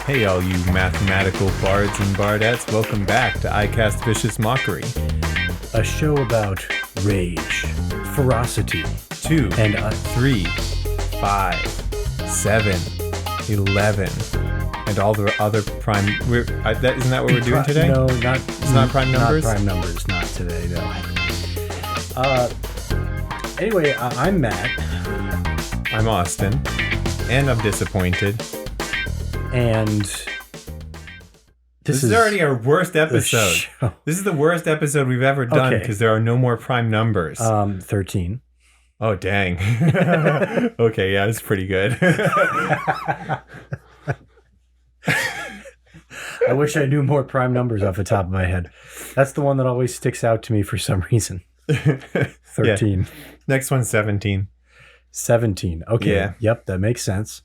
Hey all you mathematical bards and bardettes, welcome back to I Cast Vicious Mockery. A show about rage, ferocity, 2 and 3, 5, 7, 11, and all the other prime... isn't that what we're doing today? No, It's not prime numbers? Not prime numbers, not today, no. Anyway, I'm Matt. I'm Austin, and I'm disappointed. And this is already our worst episode. This is the worst episode we've ever done because there are no more prime numbers. 13. Oh, dang. Okay, yeah, it's pretty good. I wish I knew more prime numbers off the top of my head. That's the one that always sticks out to me for some reason. 13. Yeah. Next one's 17. 17. Okay. Yeah. Yep, that makes sense.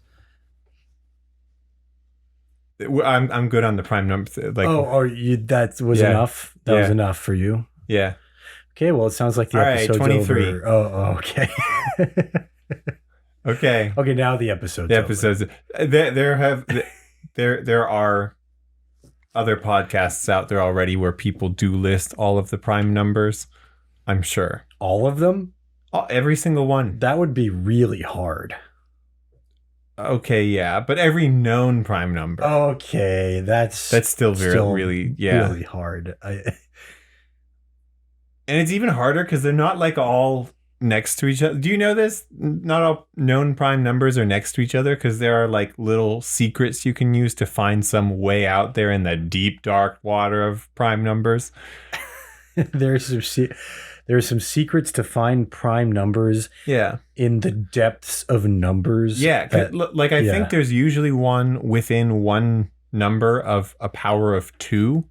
I'm good on the prime numbers. That was enough? That was enough for you? Yeah. Okay, well, it sounds like the episode's 23. Over. Oh, okay. Okay. Okay, now the episode's over. There are other podcasts out there already where people do list all of the prime numbers, I'm sure. All of them? Every single one. That would be really hard. Okay, yeah, but every known prime number. Okay, that's still really hard. And it's even harder because they're not like all next to each other. Do you know this? Not all known prime numbers are next to each other because there are like little secrets you can use to find some way out there in the deep, dark water of prime numbers. There's some secrets to find prime numbers. Yeah. In the depths of numbers. Yeah. I think there's usually one within one number of a power of 2.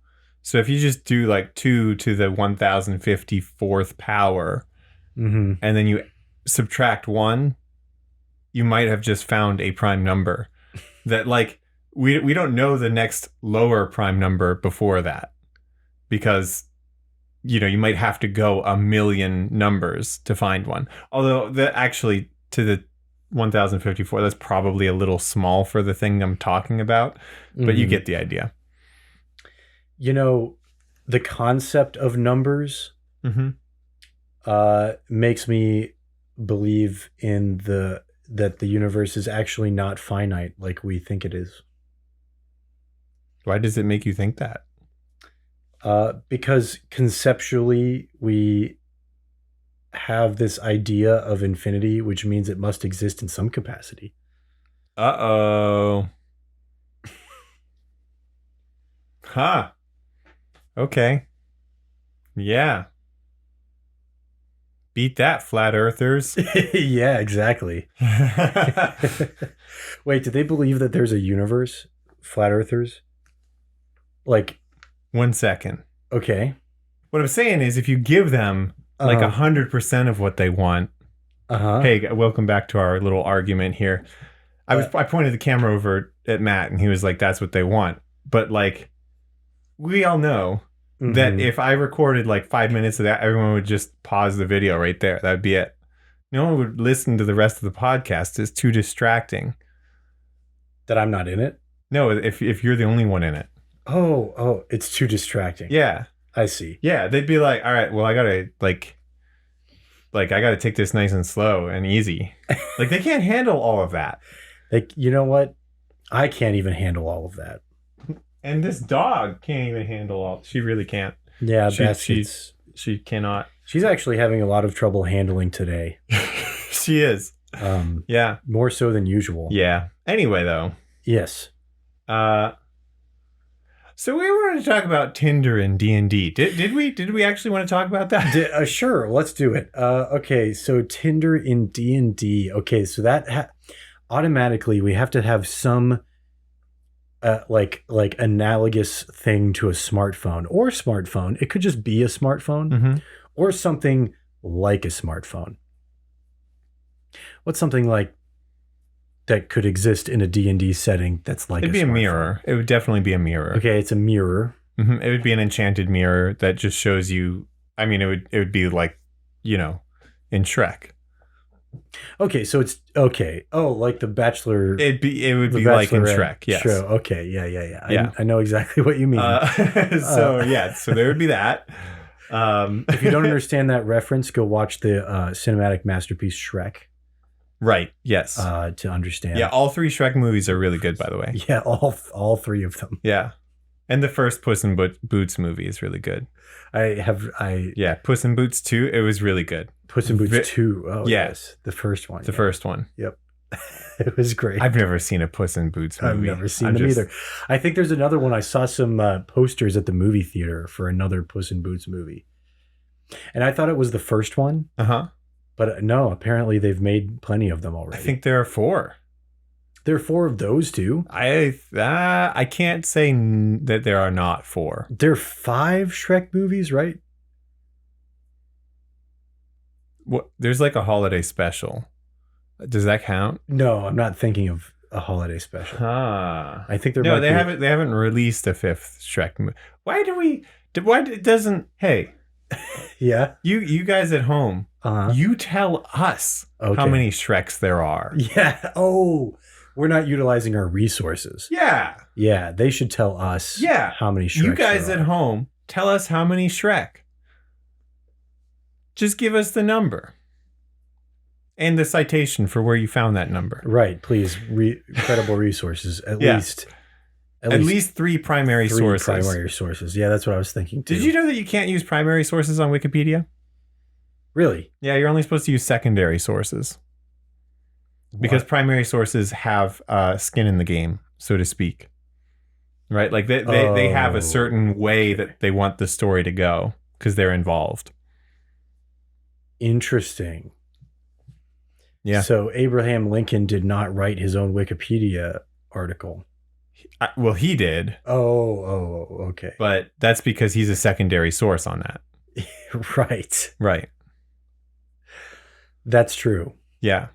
So if you just do like 2 to the 1054th power, and then you subtract 1, you might have just found a prime number that like, we don't know the next lower prime number before that because you might have to go a million numbers to find one. Although actually to the 1054, that's probably a little small for the thing I'm talking about, but you get the idea. The concept of numbers makes me believe that the universe is actually not finite like we think it is. Why does it make you think that? Because conceptually we have this idea of infinity, which means it must exist in some capacity. Uh-oh. Huh. Okay. Yeah. Beat that, flat earthers. Yeah, exactly. Wait, do they believe that there's a universe, flat earthers? Like... 1 second. Okay. What I'm saying is if you give them like 100% of what they want. Hey, welcome back to our little argument here. I pointed the camera over at Matt and he was like, that's what they want. But like, we all know that if I recorded like 5 minutes of that, everyone would just pause the video right there. That'd be it. No one would listen to the rest of the podcast. It's too distracting. That I'm not in it? No, if you're the only one in it. Oh, it's too distracting. Yeah. I see. Yeah, they'd be like, all right, well, I gotta I gotta take this nice and slow and easy. Like, they can't handle all of that. Like, you know what? I can't even handle all of that. And this dog can't even handle all. She really can't. Yeah, she cannot. She's actually having a lot of trouble handling today. She is. Yeah. More so than usual. Yeah. Anyway, though. Yes. So we wanted to talk about Tinder and D&D. Did we actually want to talk about that? Sure, let's do it. Okay, so Tinder in D&D. Okay, so that automatically we have to have some like analogous thing to a smartphone or smartphone. It could just be a smartphone or something like a smartphone. What's something like that could exist in a D&D setting that's like It'd be a mirror. It would definitely be a mirror. Okay, it's a mirror. It would be an enchanted mirror that just shows you. I mean, it would be like, in Shrek. Okay, so it's okay. Oh, like the Bachelor. It would The be like in Bachelorette Shrek. Yes. show. Okay, yeah. Yeah. I know exactly what you mean. So there would be that. If you don't understand that reference, go watch the cinematic masterpiece Shrek Right. Yes. to understand. Yeah. All three Shrek movies are really good, by the way. Yeah, all three of them. Yeah. And the first Puss in Boots movie is really good. Yeah, Puss in Boots 2, it was really good. Puss in Boots 2. Oh, yeah. yes. The first one. The first one. Yep. It was great. I've never seen a Puss in Boots movie. I've never seen them either. I think there's another one. I saw some posters at the movie theater for another Puss in Boots movie. And I thought it was the first one. Uh-huh. But no, apparently they've made plenty of them already. I think there are 4. There are 4 of those too. I can't say that there are not 4. There are 5 Shrek movies, right? What? There's like a holiday special. Does that count? No, I'm not thinking of a holiday special. Huh. I think there. No, might they be haven't. They haven't released a 5th Shrek movie. Why do we? Why it doesn't? Hey, Yeah. you guys at home, you tell us how many Shreks there are. Yeah. Oh, we're not utilizing our resources. Yeah. Yeah, they should tell us. Yeah. How many Shreks You guys there at are. home, tell us how many Shrek. Just give us the number. And the citation for where you found that number. Right, please. Credible resources. At least 3 primary sources. Primary sources. Yeah, that's what I was thinking too. Did you know that you can't use primary sources on Wikipedia? Really? Yeah, you're only supposed to use secondary sources. Because primary sources have skin in the game, so to speak. Right? Like they have a certain way that they want the story to go because they're involved. Interesting. Yeah. So Abraham Lincoln did not write his own Wikipedia article. Well, he did. Oh, okay. But that's because he's a secondary source on that. Right. Right. That's true. Yeah.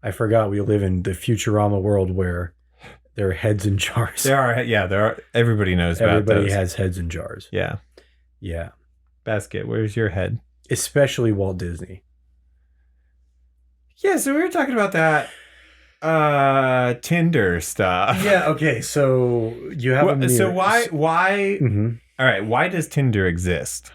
I forgot we live in the Futurama world where there are heads in jars. There are. Everybody knows about those. Everybody has heads in jars. Yeah. Yeah. Basket, where's your head? Especially Walt Disney. Yeah, so we were talking about that Tinder stuff. Yeah, okay. So you have a mirror. So why Mm-hmm. All right, why does Tinder exist?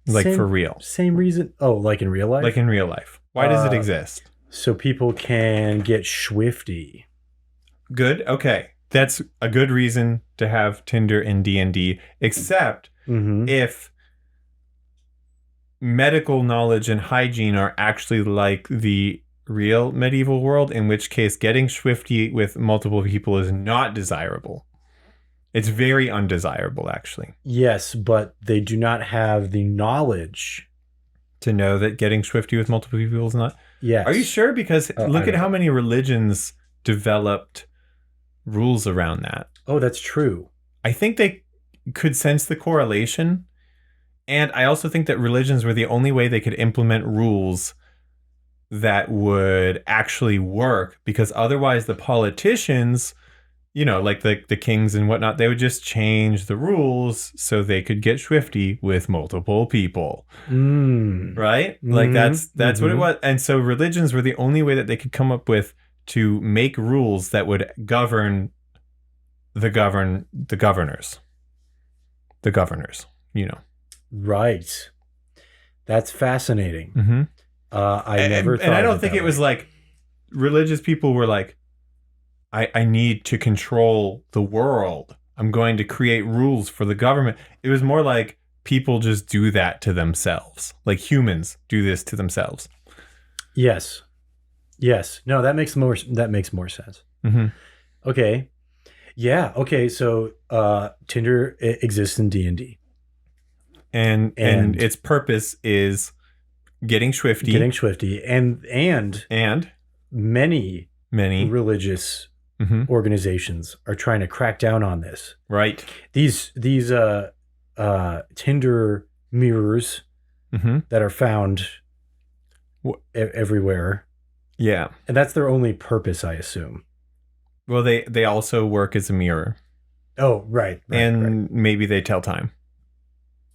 Like for real. Same reason. Oh, like in real life? Like in real life. Why does it exist? So people can get swifty. Good. Okay. That's a good reason to have Tinder in D&D, except if medical knowledge and hygiene are actually like the real medieval world, in which case getting swifty with multiple people is not desirable. It's very undesirable, actually. Yes, but they do not have the knowledge to know that getting swifty with multiple people is not. Yes. Are you sure? Because look at how many religions developed rules around that. Oh, that's true. I think they could sense the correlation. And I also think that religions were the only way they could implement rules that would actually work, because otherwise the politicians, you know, like the kings and whatnot, they would just change the rules so they could get swifty with multiple people. Right? Like that's what it was. And so religions were the only way that they could come up with to make rules that would govern the governors, you know. Right. That's fascinating. I never thought. And I don't think it was like religious people were like, I need to control the world. I'm going to create rules for the government. It was more like people just do that to themselves. Like humans do this to themselves. Yes. No, that makes more sense. Okay. Yeah. Okay. So Tinder exists in D&D. And its purpose is getting swifty. And many religious organizations are trying to crack down on this. Right. These Tinder mirrors that are found everywhere. Yeah. And that's their only purpose, I assume. Well, they also work as a mirror. Oh, right. And maybe they tell time.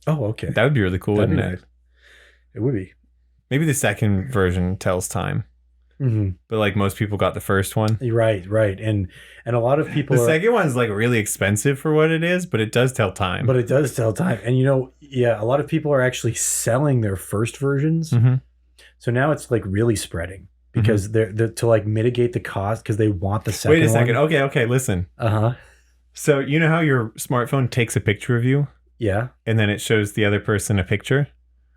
Oh, okay. That would be really cool, wouldn't it? It would be. Maybe the second version tells time. Mm-hmm. But like most people got the first one. Right. And a lot of people. The second one's like really expensive for what it is, but it does tell time. But it does tell time. And a lot of people are actually selling their first versions. Mm-hmm. So now it's like really spreading because they're to like mitigate the cost because they want the second one. Wait a second. Okay, listen. Uh-huh. So you know how your smartphone takes a picture of you? Yeah. And then it shows the other person a picture?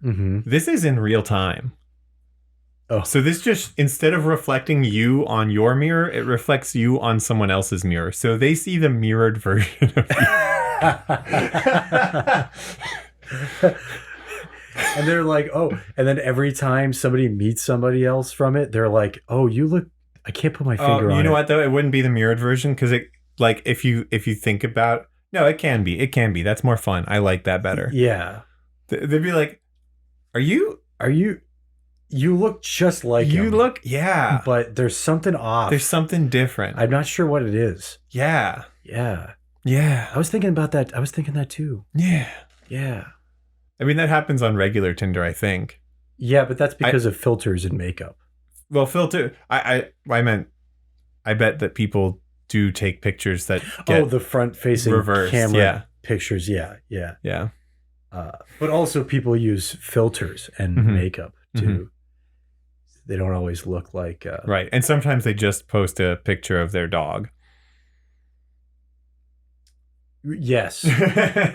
Mm-hmm. This is in real time. Oh. So this just, instead of reflecting you on your mirror, it reflects you on someone else's mirror. So they see the mirrored version of you. And they're like, oh, and then every time somebody meets somebody else from it, they're like, oh, you look, I can't put my finger on it. You know what though? It wouldn't be the mirrored version because it, like, if you think about, no, it can be. That's more fun. I like that better. Yeah. They'd be like, you look just like him. Yeah. But there's something off. There's something different. I'm not sure what it is. Yeah. Yeah. Yeah. I was thinking about that. I was thinking that too. Yeah. Yeah. I mean, that happens on regular Tinder, I think. Yeah, but that's because of filters and makeup. Well, I meant, I bet that people do take pictures that get the front-facing reversed. camera pictures. Yeah. But also people use filters and makeup too. Mm-hmm. They don't always look like right. And sometimes they just post a picture of their dog. Yes. Yeah,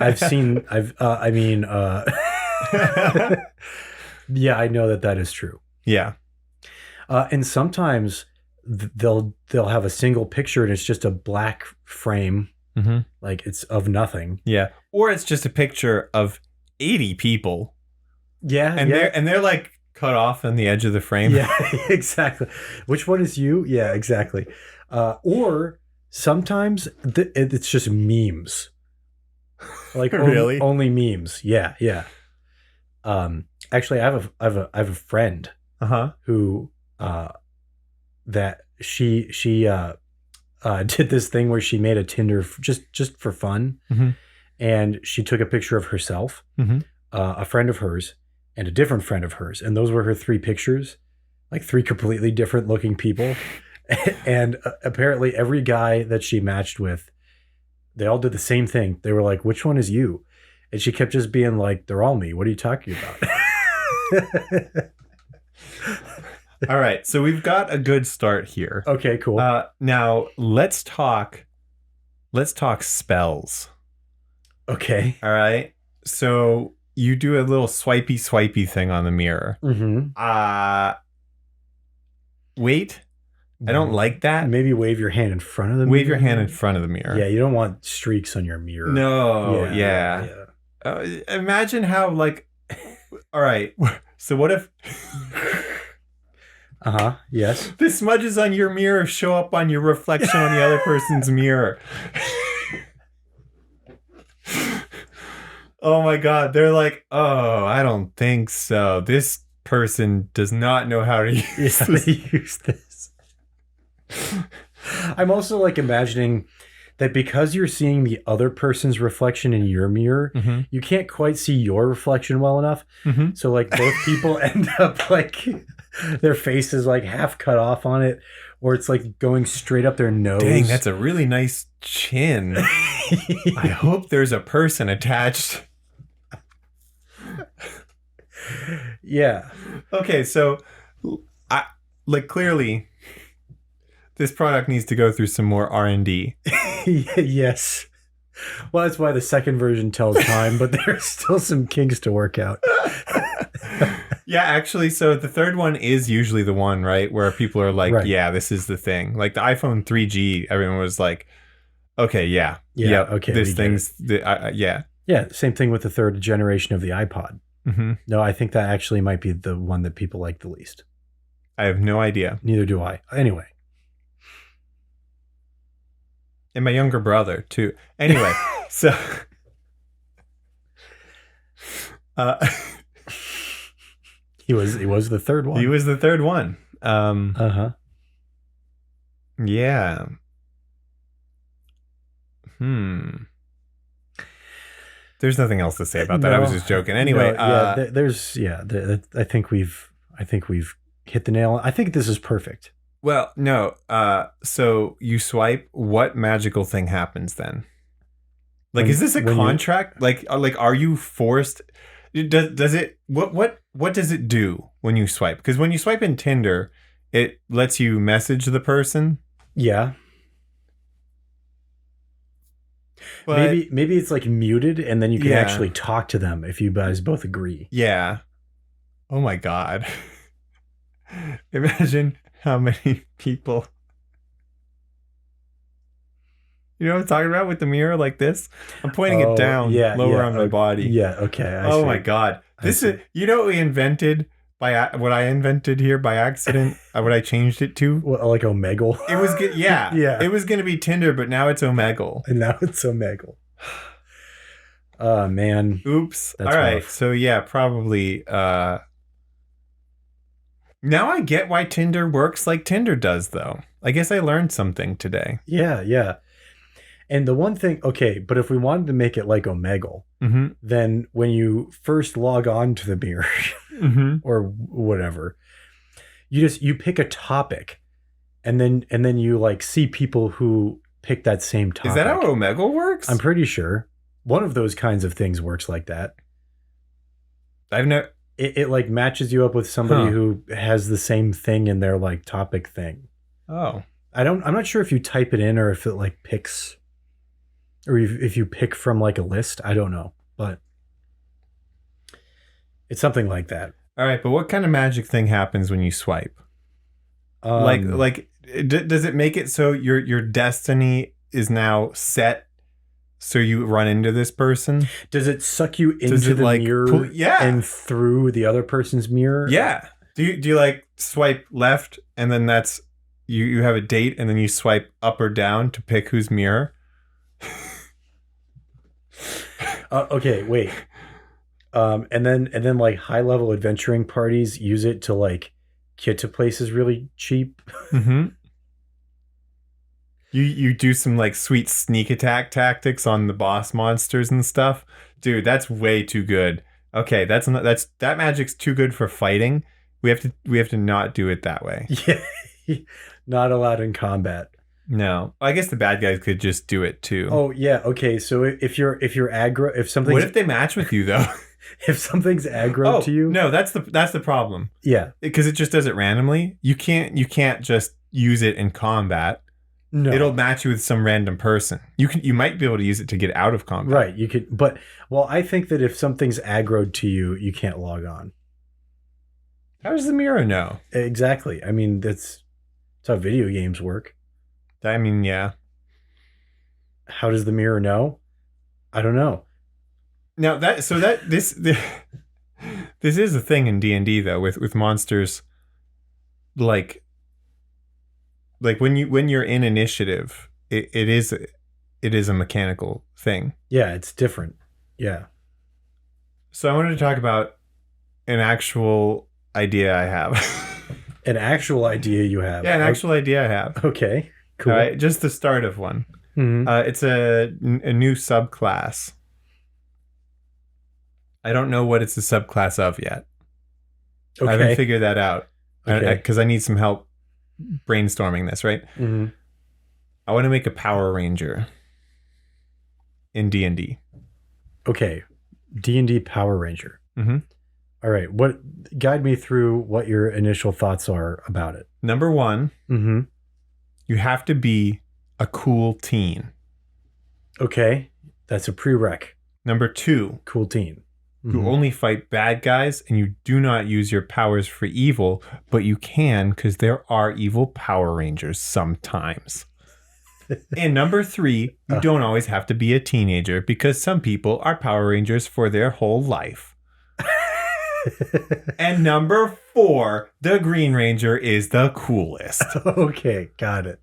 I know that is true. Yeah. And sometimes they'll have a single picture and it's just a black frame. Mm-hmm. Like it's of nothing. Yeah. Or it's just a picture of 80 people. Yeah. And they're like cut off on the edge of the frame. Yeah, exactly. Which one is you? Yeah, exactly. Or sometimes it's just memes. Like really? Only memes. Yeah. Actually, I have a friend who that she did this thing where she made a Tinder just for fun, and she took a picture of herself, a friend of hers, and a different friend of hers, and those were her three pictures, like three completely different looking people, and apparently every guy that she matched with, they all did the same thing. They were like, "Which one is you?" And she kept just being like, "They're all me. What are you talking about?" All right, so we've got a good start here. Okay, cool. Now let's talk spells. Okay. All right. So you do a little swipey thing on the mirror. Wait. I don't like that. Maybe wave your hand in front of the mirror. Wave your hand in front of the mirror. Yeah, you don't want streaks on your mirror. No. Yeah. Imagine how like. All right. So what if? Yes. The smudges on your mirror show up on your reflection on the other person's mirror. Oh my God. They're like, oh, I don't think so. This person does not know how to use this. I'm also like imagining that because you're seeing the other person's reflection in your mirror, you can't quite see your reflection well enough. So like both people end up like their face is like half cut off on it, or it's like going straight up their nose. Dang, that's a really nice chin. I hope there's a person attached. Yeah. Okay, so clearly this product needs to go through some more R&D. Yes. Well, that's why the second version tells time, but there's still some kinks to work out. Yeah, actually, so the third one is usually the one, right, where people are like, right. Yeah, this is the thing. Like the iPhone 3G, everyone was like, okay, yeah, okay, this thing's, yeah. Yeah, same thing with the third generation of the iPod. No, I think that actually might be the one that people like the least. I have no idea. Neither do I. Anyway. And my younger brother, too. Anyway, so... He was the third one. He was the third one. Yeah. There's nothing else to say about that. I was just joking. Anyway. I think I think we've hit the nail. I think this is perfect. Well, no. So you swipe. What magical thing happens then? Like, is this a contract? Like, are you forced? Does it? What does it do when you swipe? Because when you swipe in Tinder, it lets you message the person. Yeah. But maybe it's like muted, and then you can actually talk to them if you guys both agree. Yeah. Oh my God. Imagine how many people. You know what I'm talking about with the mirror like this? I'm pointing it down lower on my body. Yeah, okay. I see. My God. This is, you know what we invented what I invented here by accident? What I changed it to? Well, like Omegle? It was good. Yeah. Yeah. It was going to be Tinder, but now it's Omegle. And now it's Omegle. Oh, man. Oops. That's all right. Rough. So, yeah, probably. Now I get why Tinder works like Tinder does, though. I guess I learned something today. Yeah, yeah. And the one thing, okay, but if we wanted to make it like Omegle, then when you first log on to the mirror or whatever, you pick a topic, and then you like see people who pick that same topic. Is that how Omegle works? I'm pretty sure one of those kinds of things works like that. I've never. It like matches you up with somebody who has the same thing in their like topic thing. Oh, I'm not sure if you type it in or if it like picks. Or if you pick from like a list, I don't know, but it's something like that. All right, but what kind of magic thing happens when you swipe? Like, does it make it so your destiny is now set? So you run into this person? Does it suck you into the like mirror? And through the other person's mirror? Yeah. Do you like swipe left and then that's you have a date and then you swipe up or down to pick whose mirror? Okay, wait. And then like high level adventuring parties use it to like get to places really cheap. You do some like sweet sneak attack tactics on the boss monsters and stuff. Dude, that's way too good. Okay, that magic's too good for fighting. We have to not do it that way. Yeah. Not allowed in combat. No, I guess the bad guys could just do it too. Oh yeah, okay. So if you're aggro, if something, what if they match with you though? If something's aggro to you, no, that's the problem. Yeah, because it just does it randomly. You can't just use it in combat. No, it'll match you with some random person. You might be able to use it to get out of combat. Right, you could, but I think that if something's aggroed to you, you can't log on. How does the mirror know? Exactly. I mean, that's how video games work. I mean, yeah. How does the mirror know? I don't know. Now this is a thing in D&D though with monsters. Like when you're in initiative, it is a mechanical thing. Yeah, it's different. Yeah. So I wanted to talk about an actual idea I have. An actual idea you have? Yeah, an actual idea I have. Okay. Cool. All right, just the start of one. It's a new subclass. I don't know what it's a subclass of yet. Okay. I haven't figured that out because I need some help brainstorming this, right? I want to make a Power Ranger in D&D. Okay, D&D Power Ranger. All right, guide me through what your initial thoughts are about it. Number one, you have to be a cool teen. Okay, that's a prereq. Number two, cool teen. You only fight bad guys and you do not use your powers for evil, but you can because there are evil Power Rangers sometimes. And number three, you don't always have to be a teenager because some people are Power Rangers for their whole life. And number four, the Green Ranger is the coolest. Okay, got it.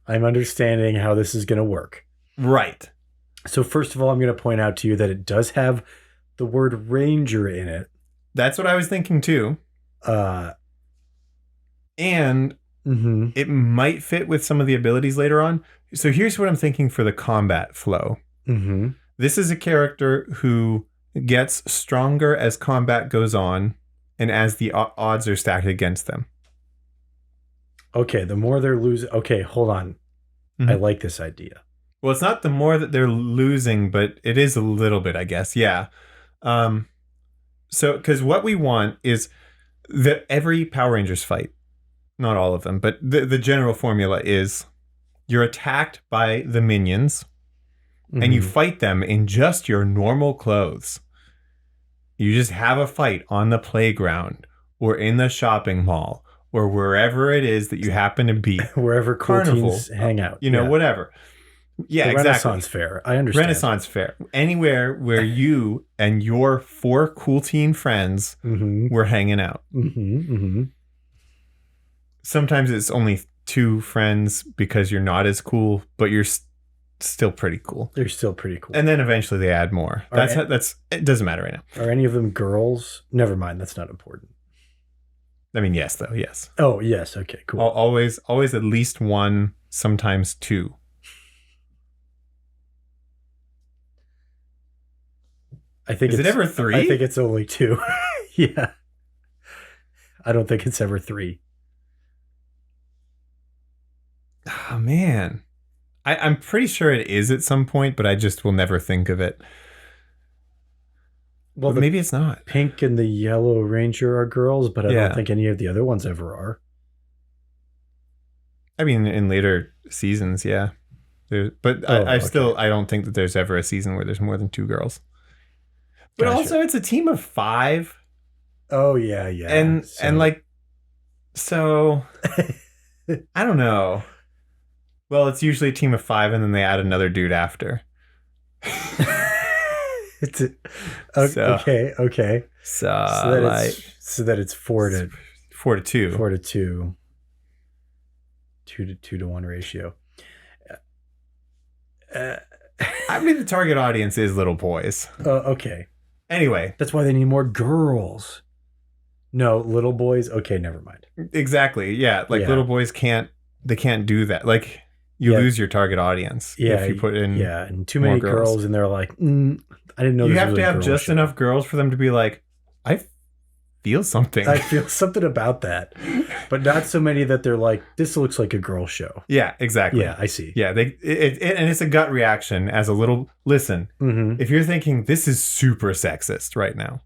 I'm understanding how this is going to work. Right. So first of all, I'm going to point out to you that it does have the word ranger in it. That's what I was thinking too. And it might fit with some of the abilities later on. So here's what I'm thinking for the combat flow. This is a character who gets stronger as combat goes on and as the odds are stacked against them. Okay, the more they're losing. Okay, hold on. Mm-hmm. I like this idea. Well, it's not the more that they're losing, but it is a little bit, I guess. Yeah. So, because what we want is that every Power Rangers fight, not all of them, but the general formula is you're attacked by the minions and you fight them in just your normal clothes. You just have a fight on the playground or in the shopping mall or wherever it is that you happen to be. Wherever cool teens hang out. Whatever. Yeah, the exactly. Renaissance Fair. I understand. Renaissance Fair. Anywhere where you and your 4 cool teen friends were hanging out. Sometimes it's only 2 friends because you're not as cool, but you're still pretty cool. They're still pretty cool. And then eventually they add more. It doesn't matter right now. Are any of them girls? Never mind. That's not important. I mean, yes, though. Yes. Oh, yes. Okay, cool. Always at least 1, sometimes 2. Is it ever 3? I think it's only 2. Yeah. I don't think it's ever 3. Oh, man. I'm pretty sure it is at some point, but I just will never think of it. Well, maybe it's not. Pink and the Yellow Ranger are girls, but I don't think any of the other ones ever are. I mean, in later seasons, yeah. I don't think that there's ever a season where there's more than 2 girls. But also, it's a team of 5. Oh, yeah. And like, so, I don't know. Well, it's usually a team of 5, and then they add another dude after. Okay. So that it's 4 to 2. 4 to 2. 2 to 1 ratio. I mean, the target audience is little boys. Okay. Anyway. That's why they need more girls. No, little boys. Okay, never mind. Exactly. Yeah. Little boys can't do that. Like, you lose your target audience if you put in and too many girls and they're like, I didn't know. You have to have just enough girls for them to be like, I feel something. I feel something about that, but not so many that they're like, this looks like a girl show. Yeah, exactly. Yeah, I see. Yeah, and it's a gut reaction as a little. Listen, if you're thinking this is super sexist right now,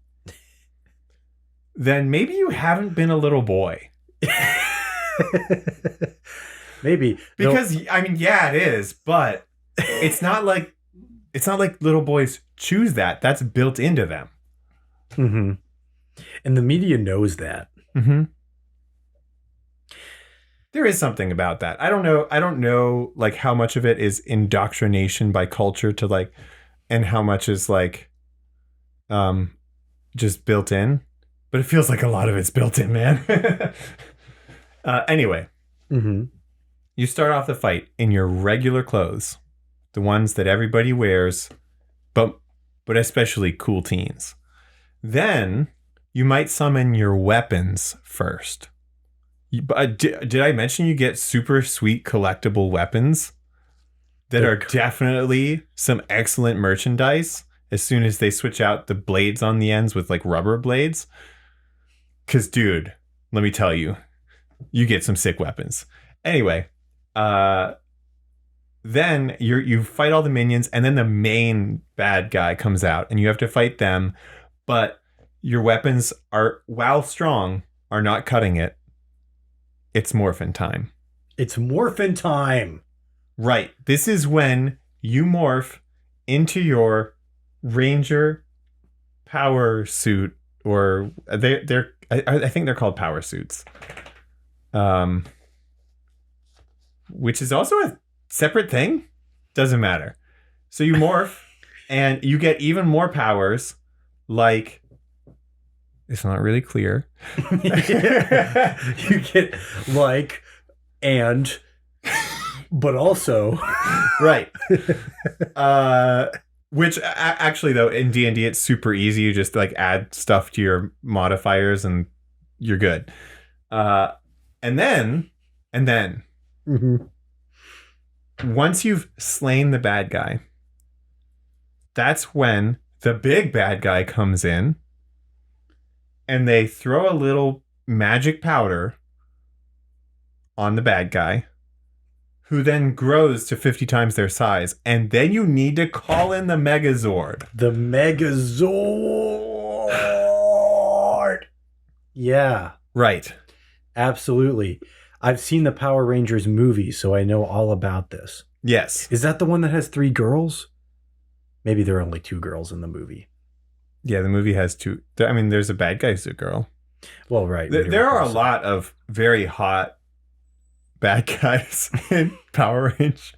then maybe you haven't been a little boy. Maybe because I mean, yeah, it is, but it's not like little boys choose that. That's built into them. And the media knows that. There is something about that. I don't know like how much of it is indoctrination by culture to like, and how much is like, just built in. But it feels like a lot of it's built in, man. Anyway. You start off the fight in your regular clothes, the ones that everybody wears, but especially cool teens. Then you might summon your weapons first. Did I mention you get super sweet collectible weapons that are definitely some excellent merchandise as soon as they switch out the blades on the ends with like rubber blades? Because, dude, let me tell you, you get some sick weapons. Anyway. Then you fight all the minions, and then the main bad guy comes out, and you have to fight them. But your weapons are, while strong, are not cutting it. It's morphin' time. It's morphin' time. Right. This is when you morph into your Ranger power suit, or I think they're called power suits. Which is also a separate thing. Doesn't matter. So you morph and you get even more powers. Like, it's not really clear. You get like, and, but also. Right. Which actually though, in D&D, it's super easy. You just like add stuff to your modifiers and you're good. And then. Once you've slain the bad guy, that's when the big bad guy comes in and they throw a little magic powder on the bad guy, who then grows to 50 times their size. And then you need to call in the Megazord. The Megazord. Yeah. Right. Absolutely. I've seen the Power Rangers movie, so I know all about this. Yes. Is that the one that has 3 girls? Maybe there are only 2 girls in the movie. Yeah, the movie has 2. I mean, there's a bad guy who's a girl. Well, right. There are a lot of very hot bad guys in Power Rangers.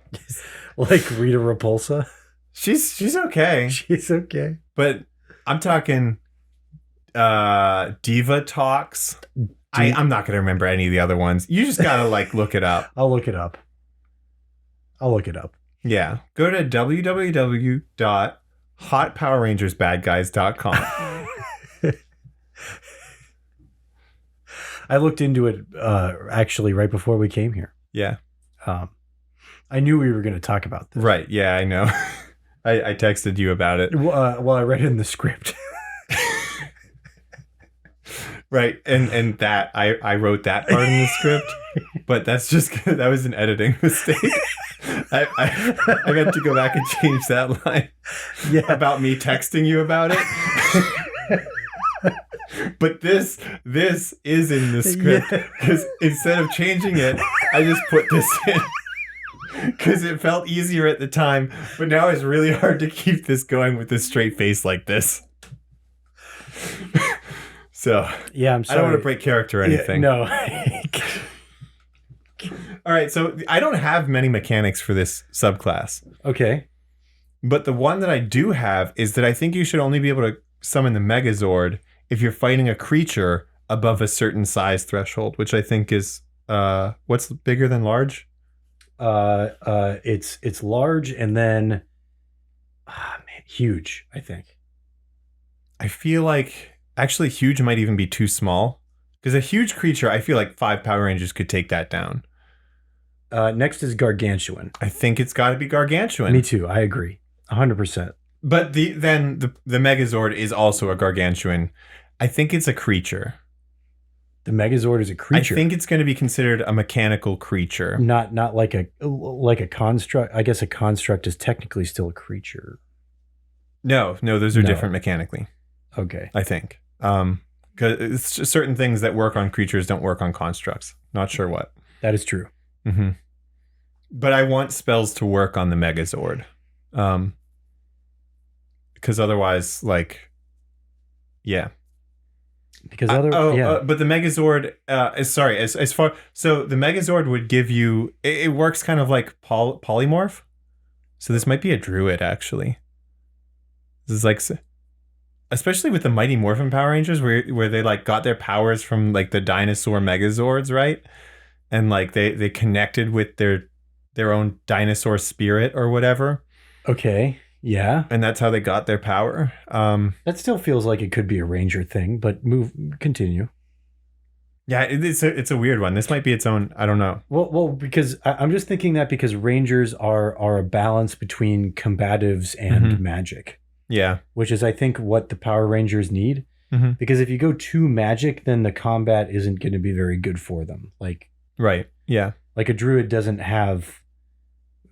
Like Rita Repulsa. She's okay. She's okay. But I'm talking Diva Talks. I'm not going to remember any of the other ones. You just got to look it up. I'll look it up. Yeah. Go to www.hotpowerrangersbadguys.com. I looked into it actually right before we came here. Yeah. I knew we were going to talk about this. Right. Yeah, I know. I texted you about it. Well, I read it in the script. Right. And that I wrote that part in the script, but that was an editing mistake. I meant to go back and change that line about me texting you about it. But this is in the script because instead of changing it, I just put this in because it felt easier at the time. But now it's really hard to keep this going with a straight face like this. So yeah, I'm sorry. I don't want to break character or anything. No. All right, so I don't have many mechanics for this subclass. Okay. But the one that I do have is that I think you should only be able to summon the Megazord if you're fighting a creature above a certain size threshold, which I think is what's bigger than large? It's large and then huge, I think. I feel like actually huge might even be too small. Because a huge creature, I feel like 5 Power Rangers could take that down. Next is Gargantuan. I think it's got to be Gargantuan. Me too. I agree. 100%. But the Megazord is also a Gargantuan. I think it's a creature. The Megazord is a creature. I think it's going to be considered a mechanical creature. Not like a construct. I guess a construct is technically still a creature. No, those are different mechanically. Okay. I think. Because certain things that work on creatures don't work on constructs. Not sure what. That is true. Mm-hmm. But I want spells to work on the Megazord. Because otherwise, yeah. Because but the Megazord so the Megazord would give you, it works kind of like polymorph. So this might be a druid, actually. This is especially with the Mighty Morphin Power Rangers, where they got their powers from the dinosaur Megazords, right? And they connected with their own dinosaur spirit or whatever. Okay. Yeah. And that's how they got their power. That still feels like it could be a Ranger thing, but continue. Yeah, it's a weird one. This might be its own, I don't know. Well, because I'm just thinking that because Rangers are a balance between combatives and magic. Yeah. Which is, I think, what the Power Rangers need. Mm-hmm. Because if you go too magic, then the combat isn't going to be very good for them. Right. Yeah. Like a druid doesn't have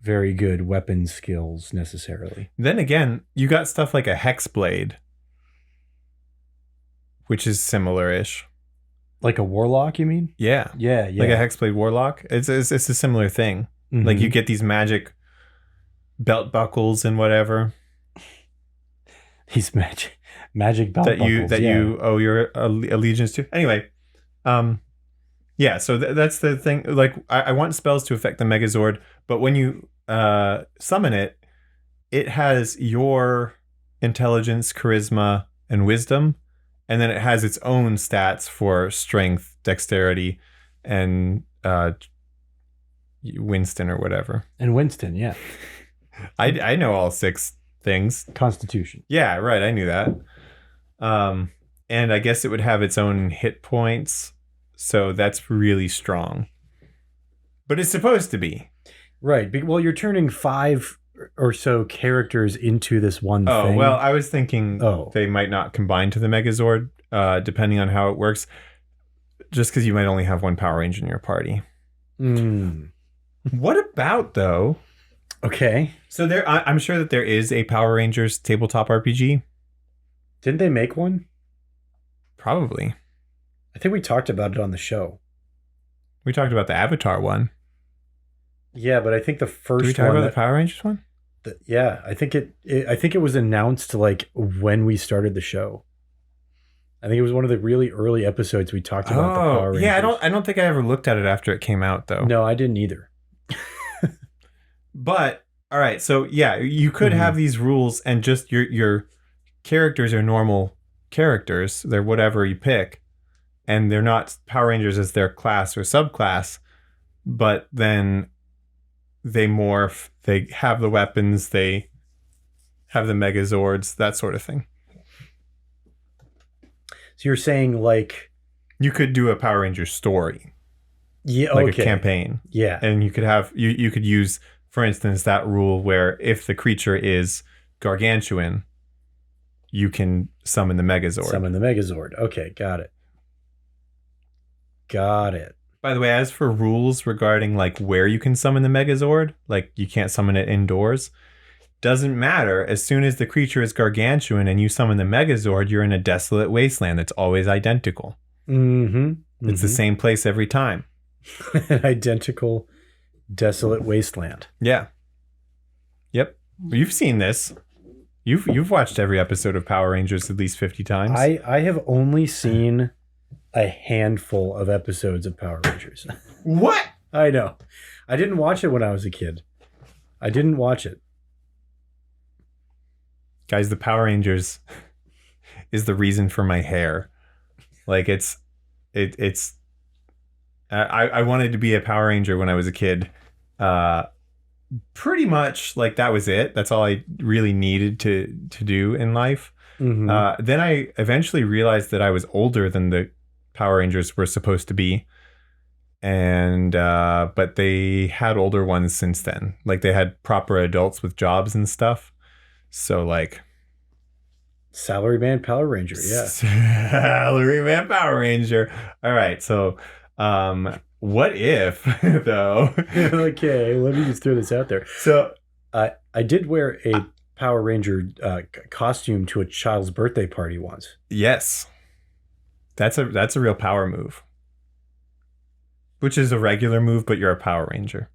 very good weapon skills necessarily. Then again, you got stuff like a hex blade, which is similar-ish. Like a warlock, you mean? Yeah. Yeah. Like a hexblade warlock. It's a similar thing. Mm-hmm. You get these magic belt buckles and whatever. These magic belt buckles you owe your allegiance to. Anyway, yeah. So that's the thing. I want spells to affect the Megazord, but when you summon it, it has your intelligence, charisma, and wisdom. And then it has its own stats for strength, dexterity, and Winston or whatever. And Winston, yeah. I know all 6 things. Constitution. Yeah, right. I knew that. And I guess it would have its own hit points. So that's really strong. But it's supposed to be. Right. Well, you're turning 5 or so characters into this one thing. Oh, well, I was thinking they might not combine to the Megazord depending on how it works. Just because you might only have one Power Ranger in your party. What about, though? Okay. So I'm sure that there is a Power Rangers tabletop RPG. Didn't they make one? Probably. I think we talked about it on the show. We talked about the Avatar one. Yeah, but I think the first one... Did we talk about the Power Rangers one? Yeah, I think it was announced like when we started the show. I think it was one of the really early episodes we talked about the Power Rangers. Yeah, I don't think I ever looked at it after it came out, though. No, I didn't either. But all right, so yeah, you could have these rules, and just your characters are normal characters. They're whatever you pick, and they're not Power Rangers as their class or subclass. But then they morph. They have the weapons. They have the Megazords. That sort of thing. So you're saying like you could do a Power Rangers story, yeah, like a campaign, yeah, and you could have you could use, for instance, that rule where if the creature is gargantuan, you can summon the Megazord. Summon the Megazord. Okay, got it. Got it. By the way, as for rules regarding like where you can summon the Megazord, like you can't summon it indoors. Doesn't matter. As soon as the creature is gargantuan and you summon the Megazord, you're in a desolate wasteland that's always identical. It's the same place every time. An identical desolate wasteland. Yeah. Yep. You've seen this. You've watched every episode of Power Rangers at least 50 times. I have only seen a handful of episodes of Power Rangers. What? I know. I didn't watch it when I was a kid. I didn't watch it. Guys, the Power Rangers is the reason for my hair. Like it's I wanted to be a Power Ranger when I was a kid. Pretty much like that was it. That's all I really needed to do in life. Then I eventually realized that I was older than the Power Rangers were supposed to be. And but they had older ones since then. Like they had proper adults with jobs and stuff. So like Salaryman Power Ranger, yeah. Salaryman Power Ranger. All right, so what if though? Okay, let me just throw this out there. So I did wear a Power Ranger costume to a child's birthday party once. Yes. That's a real power move. Which is a regular move, but you're a Power Ranger.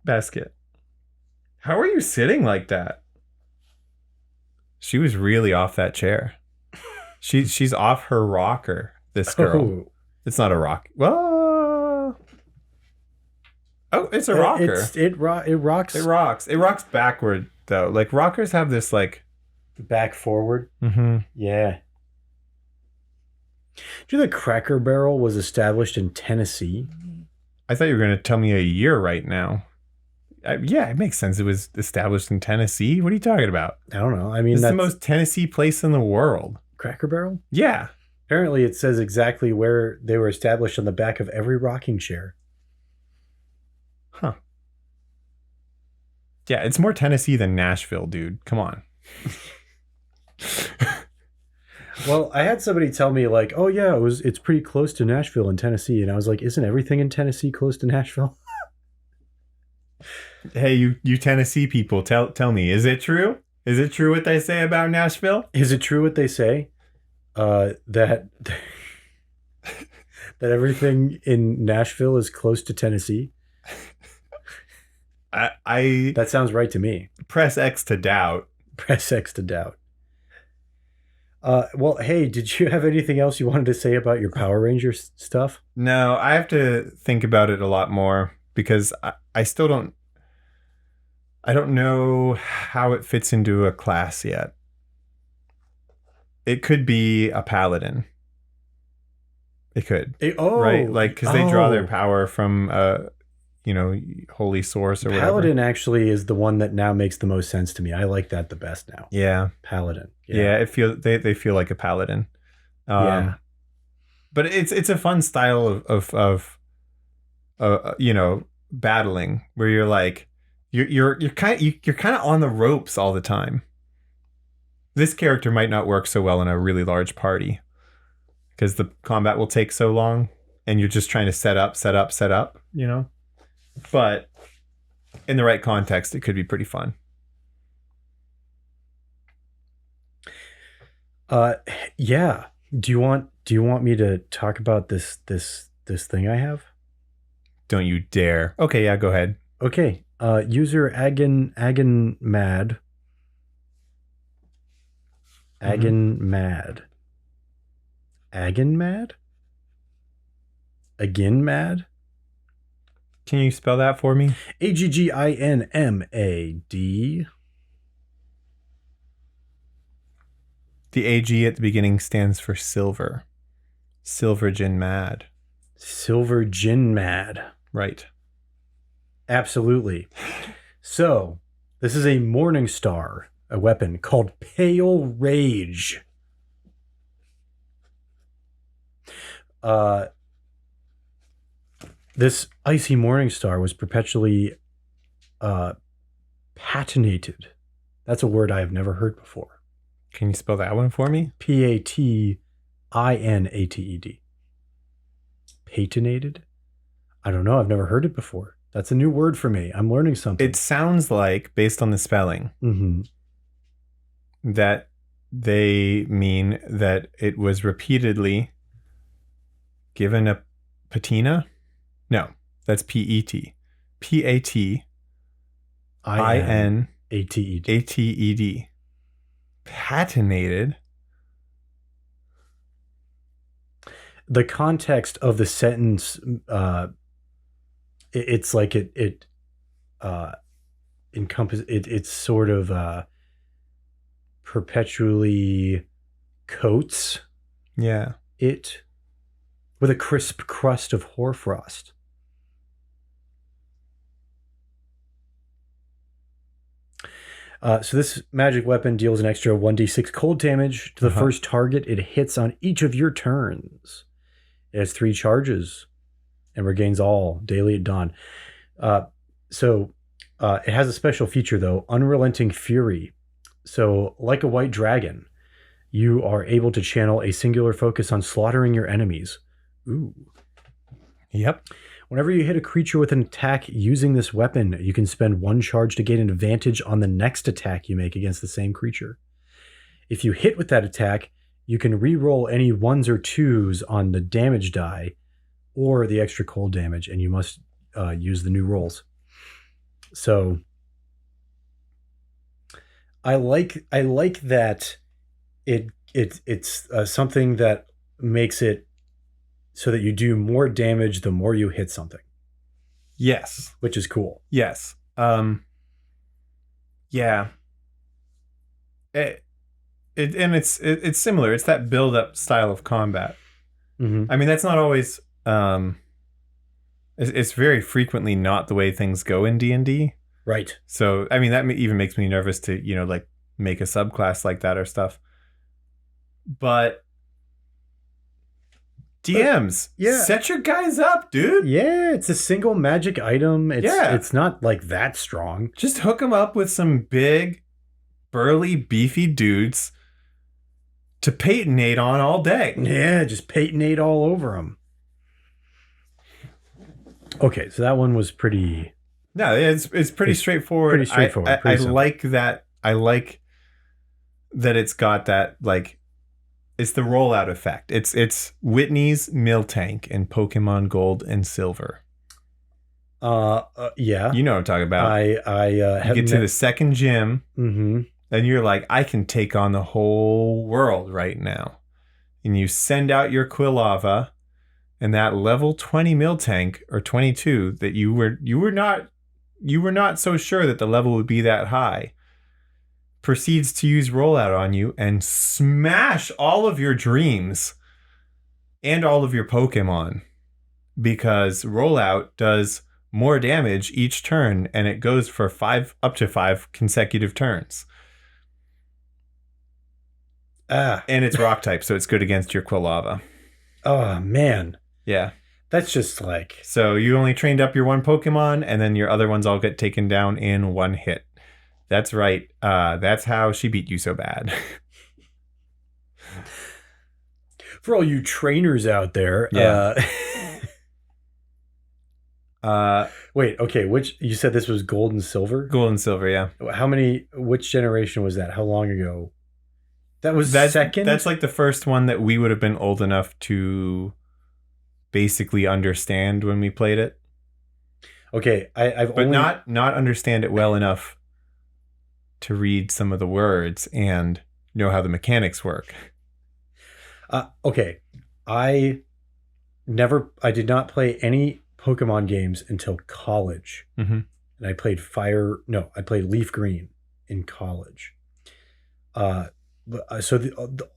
Basket. How are you sitting like that? She was really off that chair. She's off her rocker, this girl. Oh. It's not a rock. Well, oh, it's a rocker. It rocks. It rocks. It rocks backward, though. Like, rockers have this, like... Back forward? Yeah. Do you know that Cracker Barrel was established in Tennessee? I thought you were going to tell me a year right now. Yeah, it makes sense. It was established in Tennessee. What are you talking about? I don't know. I mean, it's the most Tennessee place in the world. Cracker Barrel? Yeah. Apparently, it says exactly where they were established on the back of every rocking chair. Huh. Yeah, it's more Tennessee than Nashville, dude. Come on. Well, I had somebody tell me like, "Oh yeah, it's pretty close to Nashville in Tennessee," and I was like, "Isn't everything in Tennessee close to Nashville?" Hey, you Tennessee people, tell me, is it true? Is it true what they say about Nashville? Is it true what they say? That that everything in Nashville is close to Tennessee? I that sounds right to me. Press X to doubt. Press X to doubt. Well, hey, did you have anything else you wanted to say about your Power Rangers stuff? No, I have to think about it a lot more because I still don't know how it fits into a class yet. It could be a paladin. It could. Right? Like, because they draw their power from, holy source or whatever. Paladin actually is the one that now makes the most sense to me. I like that the best now. Yeah. Paladin. Yeah, they feel like a paladin. Yeah. But it's a fun style of battling where you're like, you're kind of on the ropes all the time. This character might not work so well in a really large party because the combat will take so long and you're just trying to set up, you know? But in the right context, it could be pretty fun. Yeah. Do you want me to talk about this thing I have? Don't you dare. Okay, yeah, go ahead. Okay. User Agginmad. Agginmad. Agginmad? Agginmad? Can you spell that for me? Agginmad. The AG at the beginning stands for silver. Silver Gin Mad. Silver Gin Mad. Right. Absolutely. So, this is a Morning Star, a weapon called Pale Rage. This icy Morning Star was perpetually patinated. That's a word I have never heard before. Can you spell that one for me? Patinatted. Patinated? I don't know. I've never heard it before. That's a new word for me. I'm learning something. It sounds like, based on the spelling, that they mean that it was repeatedly given a patina. No, that's P-E-T. P-A-T-I-N-A-T-E-D. Patinated. The context of the sentence, it's like it encompasses it. It's sort of perpetually coats it with a crisp crust of hoarfrost. So this magic weapon deals an extra 1d6 cold damage to the first target it hits on each of your turns. It has 3 charges and regains all daily at dawn. So it has a special feature, though, Unrelenting Fury. So like a white dragon, you are able to channel a singular focus on slaughtering your enemies. Ooh. Yep. Whenever you hit a creature with an attack using this weapon, you can spend 1 charge to gain an advantage on the next attack you make against the same creature. If you hit with that attack, you can re-roll any 1s or 2s on the damage die or the extra cold damage, and you must use the new rolls. So I like that it's something that makes it so that you do more damage the more you hit something. Yes. Which is cool. Yes. Yeah. It's similar. It's that build-up style of combat. Mm-hmm. I mean, that's not always... it's very frequently not the way things go in D&D. Right. So, I mean, that even makes me nervous to, like, make a subclass like that or stuff. But... DMs, set your guys up, dude. Yeah, it's a single magic item. It's not like that strong. Just hook them up with some big, burly, beefy dudes to patinate on all day. Yeah, just patinate all over them. Okay, so that one was pretty... No, it's pretty straightforward. Pretty straightforward. I like that. I like that it's got that, like... It's the rollout effect. It's Whitney's Miltank in Pokemon Gold and Silver. Yeah. You know what I'm talking about. You get to the second gym, mm-hmm. and you're like, I can take on the whole world right now. And you send out your Quilava, and that level 20 Miltank, or 22, that you were not so sure that the level would be that high, proceeds to use rollout on you and smash all of your dreams and all of your Pokemon, because rollout does more damage each turn and it goes for up to 5 consecutive turns. And it's rock type, so it's good against your Quilava. Oh man. Yeah. That's just like... So you only trained up your one Pokemon and then your other ones all get taken down in one hit. That's right. That's how she beat you so bad. For all you trainers out there, Yeah. wait, okay, which you said this was gold and silver? Gold and silver, yeah. Which generation was that? How long ago? That was second? That's like the first one that we would have been old enough to basically understand when we played it. Okay, but not understand it well enough to read some of the words and know how the mechanics work. Okay, I did not play any Pokemon games until college. Mm-hmm. And I played I played Leaf Green in college. So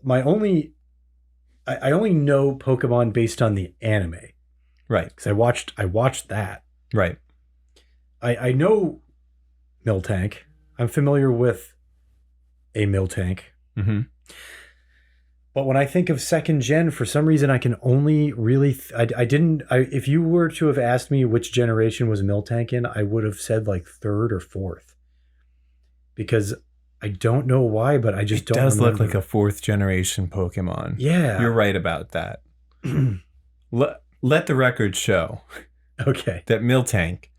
I only know Pokemon based on the anime. Right. Because I watched that. Right. I know Miltank. I'm familiar with a Miltank. Mm-hmm. But when I think of second gen, for some reason, I can only really... if you were to have asked me which generation was Miltank in, I would have said like third or fourth. Because I don't know why, but I just don't remember. It does look like a fourth generation Pokemon. Yeah. You're right about that. Let the record show okay. that Miltank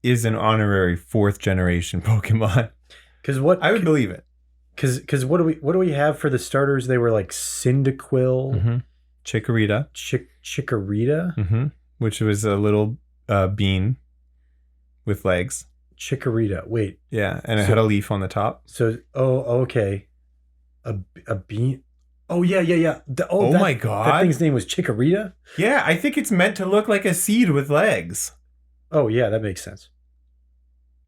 is an honorary fourth generation Pokemon. I would believe it. Because what do we have for the starters? They were like Cyndaquil, mm-hmm. Chikorita, Chikorita, mm-hmm. which was a little bean with legs. Chikorita. Wait. Yeah, and it had a leaf on the top. So, okay, a bean. Oh yeah. My god, that thing's name was Chikorita. Yeah, I think it's meant to look like a seed with legs. Oh yeah, that makes sense.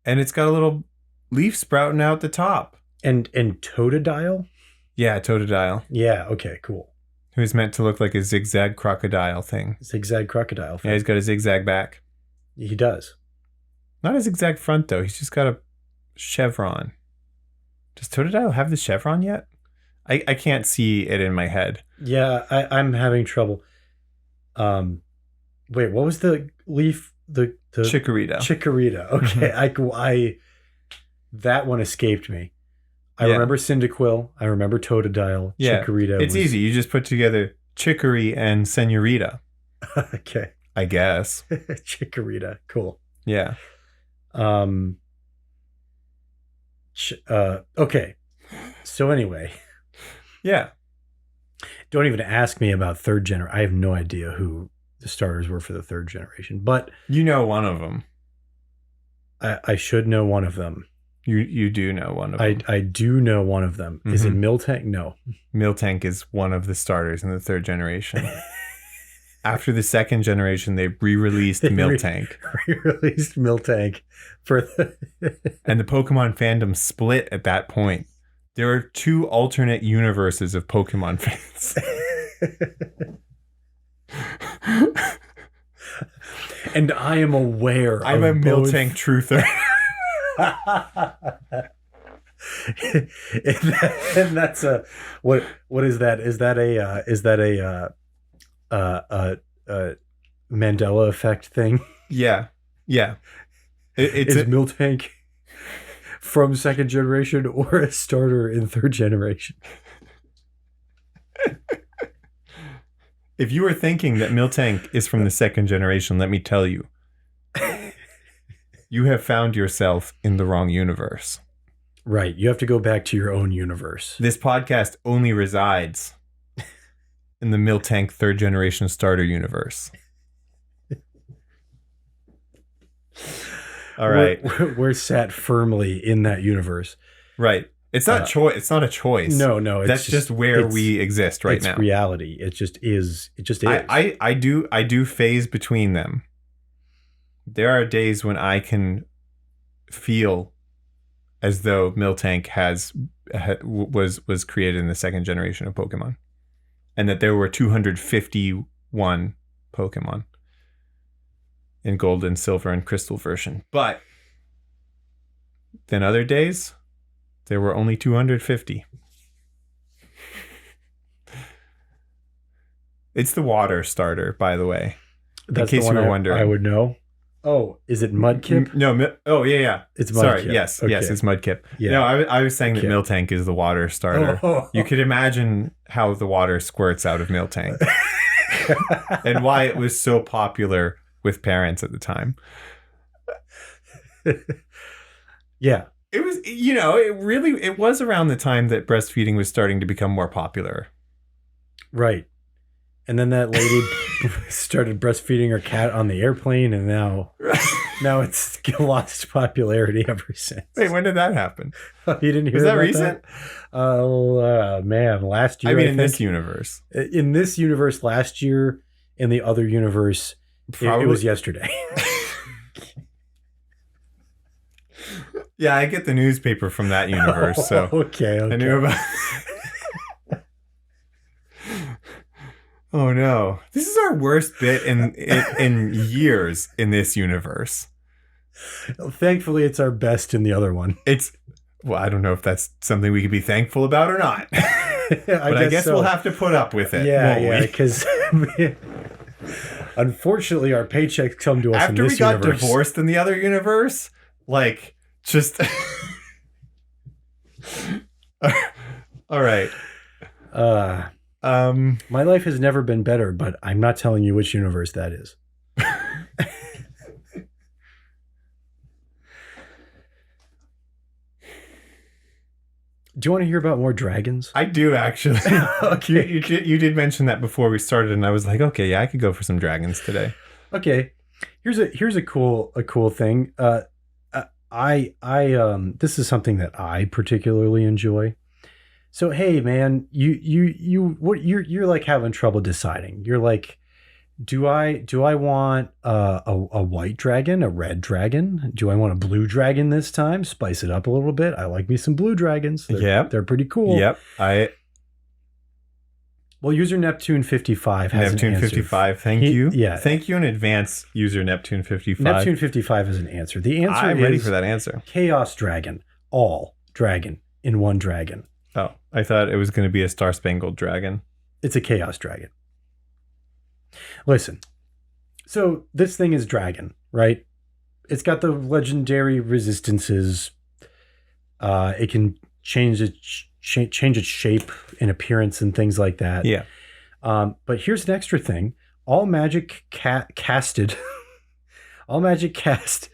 And it's got a little leaf sprouting out the top. And Totodile? Yeah, Totodile. Yeah, okay, cool. Who's meant to look like a zigzag crocodile thing. Zigzag crocodile thing. Yeah, he's got a zigzag back. He does. Not a zigzag front, though. He's just got a chevron. Does Totodile have the chevron yet? I can't see it in my head. Yeah, I'm having trouble. Wait, what was the leaf? The Chikorita. Chikorita. Okay, I that one escaped me. I remember Cyndaquil. I remember Totodile. Yeah, Chikorita. It's easy. You just put together Chicory and Senorita. Okay. I guess. Chikorita. Cool. Yeah. Okay. So anyway. Yeah. Don't even ask me about third generation. I have no idea who the starters were for the third generation, but you know one of them. I should know one of them. You do know one of them. I do know one of them. Mm-hmm. Is it Miltank? No. Miltank is one of the starters in the third generation. After the second generation, they re-released Miltank. Re-released Miltank and the Pokemon fandom split at that point. There are two alternate universes of Pokemon fans. And I am aware. I'm a Miltank truther. and that's a what is that? Is that a Mandela effect thing? Yeah. Is Miltank from second generation or a starter in third generation? If you were thinking that Miltank is from the second generation, let me tell you, you have found yourself in the wrong universe. Right. You have to go back to your own universe. This podcast only resides in the Miltank third generation starter universe. All right. We're sat firmly in that universe. Right. It's not choice. It's not a choice. No. That's just where we exist right now. It's reality. It just is. It just is. I do phase between them. There are days when I can feel as though Miltank was created in the second generation of Pokemon, and that there were 251 Pokemon in Gold and Silver and Crystal version. But then other days, there were only 250. It's the water starter, by the way. That's in case the one you were wondering. I would know. Oh, is it Mudkip? No. Oh, yeah. It's Mudkip. Sorry. Yes. Okay. Yes, it's Mudkip. Yeah. No, I was saying that Miltank is the water starter. Oh. You could imagine how the water squirts out of Miltank and why it was so popular with parents at the time. Yeah. It was, it was around the time that breastfeeding was starting to become more popular. Right. And then that lady started breastfeeding her cat on the airplane, and now it's lost popularity ever since. Wait, when did that happen? Oh, you didn't hear Was that recent? Man, last year. I mean, in this universe. In this universe, last year. In the other universe, it was yesterday. Yeah, I get the newspaper from that universe, so okay. I knew about. Oh no! This is our worst bit in years in this universe. Thankfully, it's our best in the other one. Well, I don't know if that's something we could be thankful about or not. I guess so. We'll have to put up with it. Yeah, because unfortunately, our paychecks come to us after in this we got universe. Divorced in the other universe. Like, just all right. My life has never been better, but I'm not telling you which universe that is. Do you want to hear about more dragons? I do, actually. Okay. You did mention that before we started, and I was like, okay, yeah, I could go for some dragons today. Okay. Here's a cool thing. This is something that I particularly enjoy. So hey man, you're like having trouble deciding. You're like, do I want a white dragon, a red dragon? Do I want a blue dragon this time? Spice it up a little bit. I like me some blue dragons. They're pretty cool. Yep. Well, user Neptune55 has an answer. Neptune55, thank you. Yeah. Thank you in advance, user Neptune55. Neptune55 is an answer. The answer I'm is ready for that answer. Chaos Dragon. All dragon in one dragon. Oh, I thought it was going to be a Star-Spangled Dragon. It's a Chaos Dragon. Listen. So this thing is dragon, right? It's got the legendary resistances. It can change its shape and appearance and things like that. Yeah. But here's an extra thing. All magic casted, all magic cast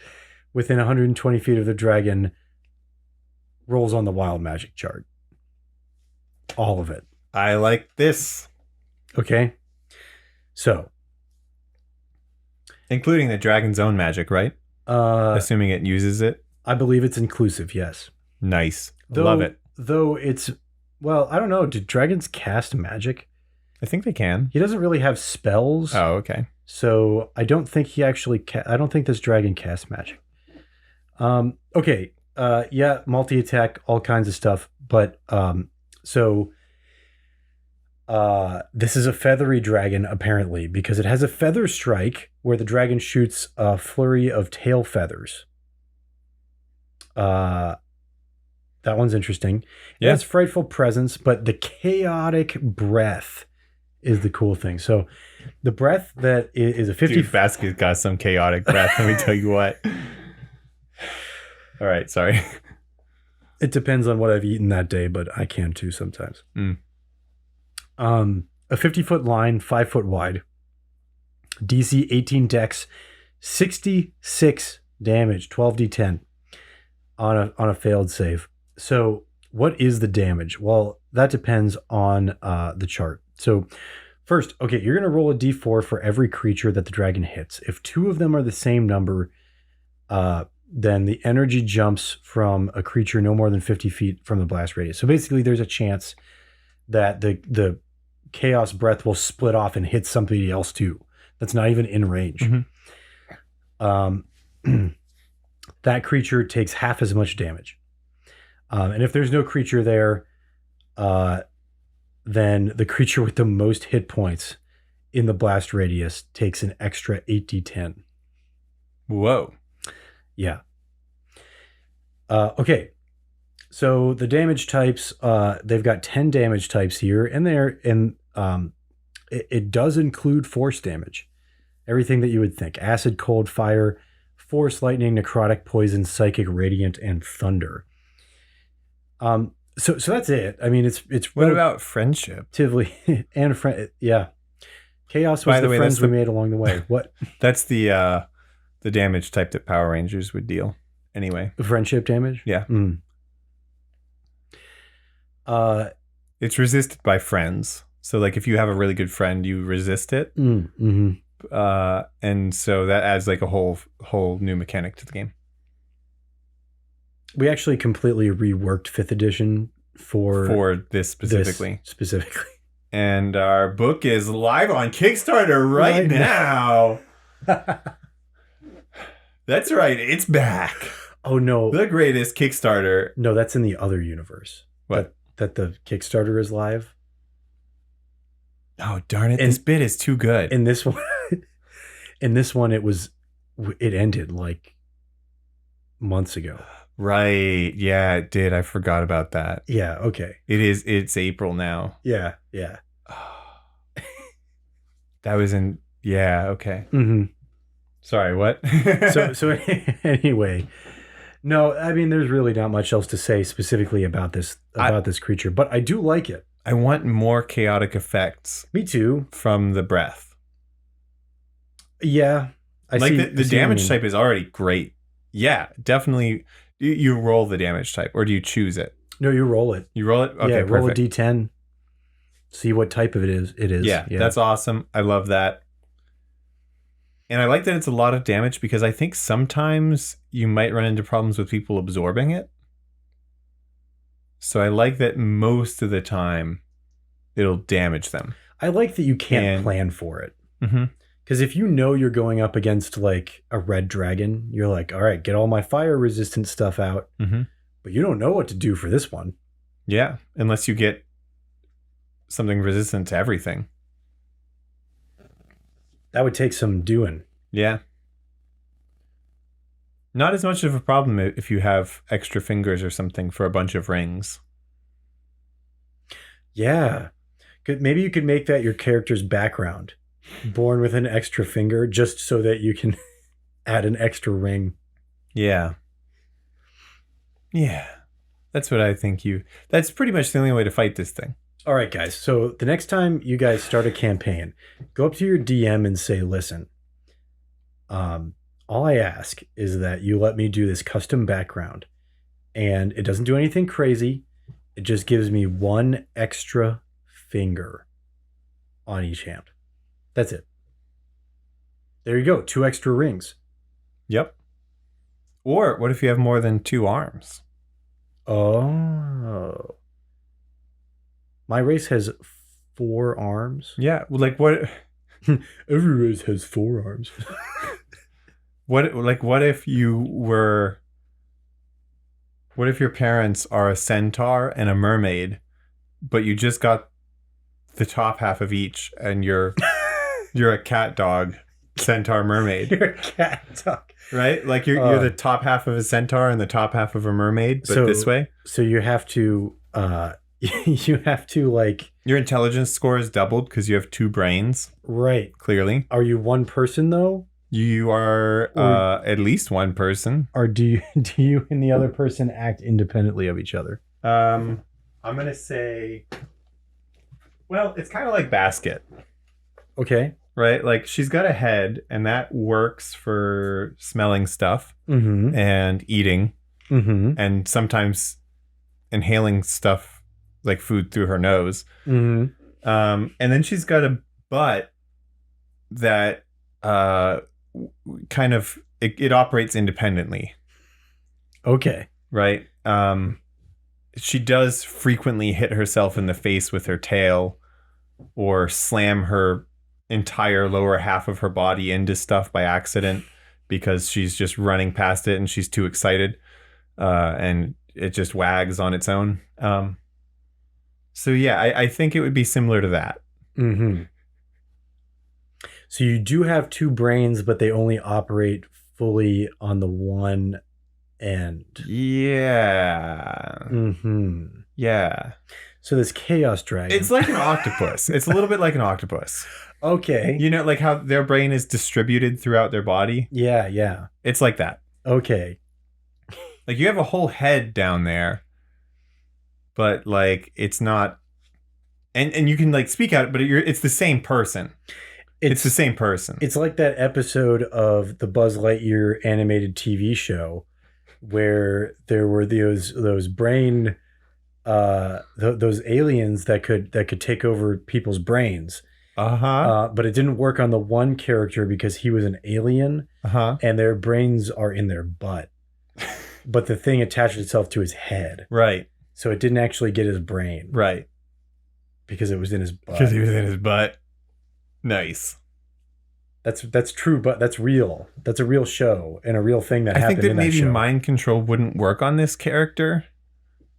within 120 feet of the dragon rolls on the wild magic chart. All of it. I like this. Okay. So. Including the dragon's own magic, right? Assuming it uses it. I believe it's inclusive, yes. Nice. Love it. Though it's, well, I don't know. Do dragons cast magic? I think they can. He doesn't really have spells. Oh, okay. So I don't think he actually, I don't think this dragon casts magic. Okay. Yeah, multi-attack, all kinds of stuff. But, so this is a feathery dragon, apparently, because it has a feather strike where the dragon shoots a flurry of tail feathers. That one's interesting. Yeah. It has frightful presence, but the chaotic breath is the cool thing. So the breath that is a 50... Dude, Basket's got some chaotic breath, let me tell you what. All right, sorry. It depends on what I've eaten that day, but I can too sometimes. A 50-foot line, 5 foot wide. DC 18 dex, 66 damage, 12d10 on a failed save. So what is the damage? Well, that depends on the chart. So first, okay, you're going to roll a d4 for every creature that the dragon hits. If 2 of them are the same number, then the energy jumps from a creature no more than 50 feet from the blast radius. So basically, there's a chance that the chaos breath will split off and hit somebody else too. That's not even in range. That creature takes half as much damage. And if there's no creature there, then the creature with the most hit points in the blast radius takes an extra 8d10. Whoa. Yeah. Okay. So the damage types, they've got 10 damage types here, and it does include force damage. Everything that you would think. Acid, cold, fire, force, lightning, necrotic, poison, psychic, radiant, and thunder. So that's it. I mean, it's what about friendship? Relatively and yeah. Chaos was the friends we made along the way. What? That's the damage type that Power Rangers would deal. Anyway, friendship damage. Yeah. It's resisted by friends. So like if you have a really good friend, you resist it. Mm-hmm. And so that adds like a whole new mechanic to the game. We actually completely reworked 5th edition for this specifically. And our book is live on Kickstarter right now. That's right. It's back. Oh, no. The greatest Kickstarter. No, that's in the other universe. What? That the Kickstarter is live. Oh, darn it. This bit is too good. In this one, it ended like months ago. Right. Yeah, it did. I forgot about that. Yeah. Okay. It's April now. Yeah. Yeah. That was in. Yeah. Okay. Mm-hmm. Sorry. What? so anyway, no. I mean, there's really not much else to say specifically about this creature, but I do like it. I want more chaotic effects. Me too. From the breath. Yeah. The damage type is already great. Yeah, definitely. You roll the damage type, or do you choose it? No, you roll it. You roll it? Okay, yeah, roll perfect. a d10. See what type of it is. Yeah, that's awesome. I love that. And I like that it's a lot of damage because I think sometimes you might run into problems with people absorbing it. So I like that most of the time it'll damage them. I like that you can't plan for it. Mm-hmm. Because if you know you're going up against like a red dragon, you're like, all right, get all my fire resistant stuff out. Mm-hmm. But you don't know what to do for this one. Yeah, unless you get something resistant to everything. That would take some doing. Yeah. Not as much of a problem if you have extra fingers or something for a bunch of rings. Yeah. Maybe you could make that your character's background. Born with an extra finger just so that you can add an extra ring. Yeah. Yeah. That's what I think that's pretty much the only way to fight this thing. All right, guys. So the next time you guys start a campaign, go up to your DM and say, listen, all I ask is that you let me do this custom background, and it doesn't do anything crazy. It just gives me one extra finger on each hand. That's it. There you go. 2 extra rings. Yep. Or what if you have more than 2 arms? Oh. My race has 4 arms. Yeah. Like what? Every race has 4 arms. What if your parents are a centaur and a mermaid, but you just got the top half of each and you're a CatDog centaur mermaid. You're a CatDog. Right? Like you're the top half of a centaur and the top half of a mermaid, but this way. So you have to like your intelligence score is doubled because you have 2 brains. Right. Clearly. Are you one person though? You are at least one person. Or do you and the other person act independently of each other? I'm gonna say, well, it's kind of like basket. Okay. Right? Like she's got a head and that works for smelling stuff mm-hmm. and eating mm-hmm. and sometimes inhaling stuff like food through her nose. Mm-hmm. And then she's got a butt that kind of it operates independently. Okay. Right? She does frequently hit herself in the face with her tail or slam her entire lower half of her body into stuff by accident because she's just running past it and she's too excited, and it just wags on its own. So yeah, I think it would be similar to that. Mm-hmm. So you do have 2 brains, but they only operate fully on the one end. Yeah. Mm-hmm. Yeah. So this chaos dragon. It's like an octopus. It's a little bit like an octopus. Okay. You know, like how their brain is distributed throughout their body? Yeah. It's like that. Okay. Like you have a whole head down there, but like it's not, and you can like speak out, but it's the same person. It's the same person. It's like that episode of the Buzz Lightyear animated TV show where there were those brain those aliens that could take over people's brains. But it didn't work on the one character because he was an alien, and their brains are in their butt. But the thing attached itself to his head. Right. So it didn't actually get his brain. Right. Because it was in his butt. Because he was in his butt. Nice. That's true, but that's real. That's a real show and a real thing that happened in that show. I think that maybe mind control wouldn't work on this character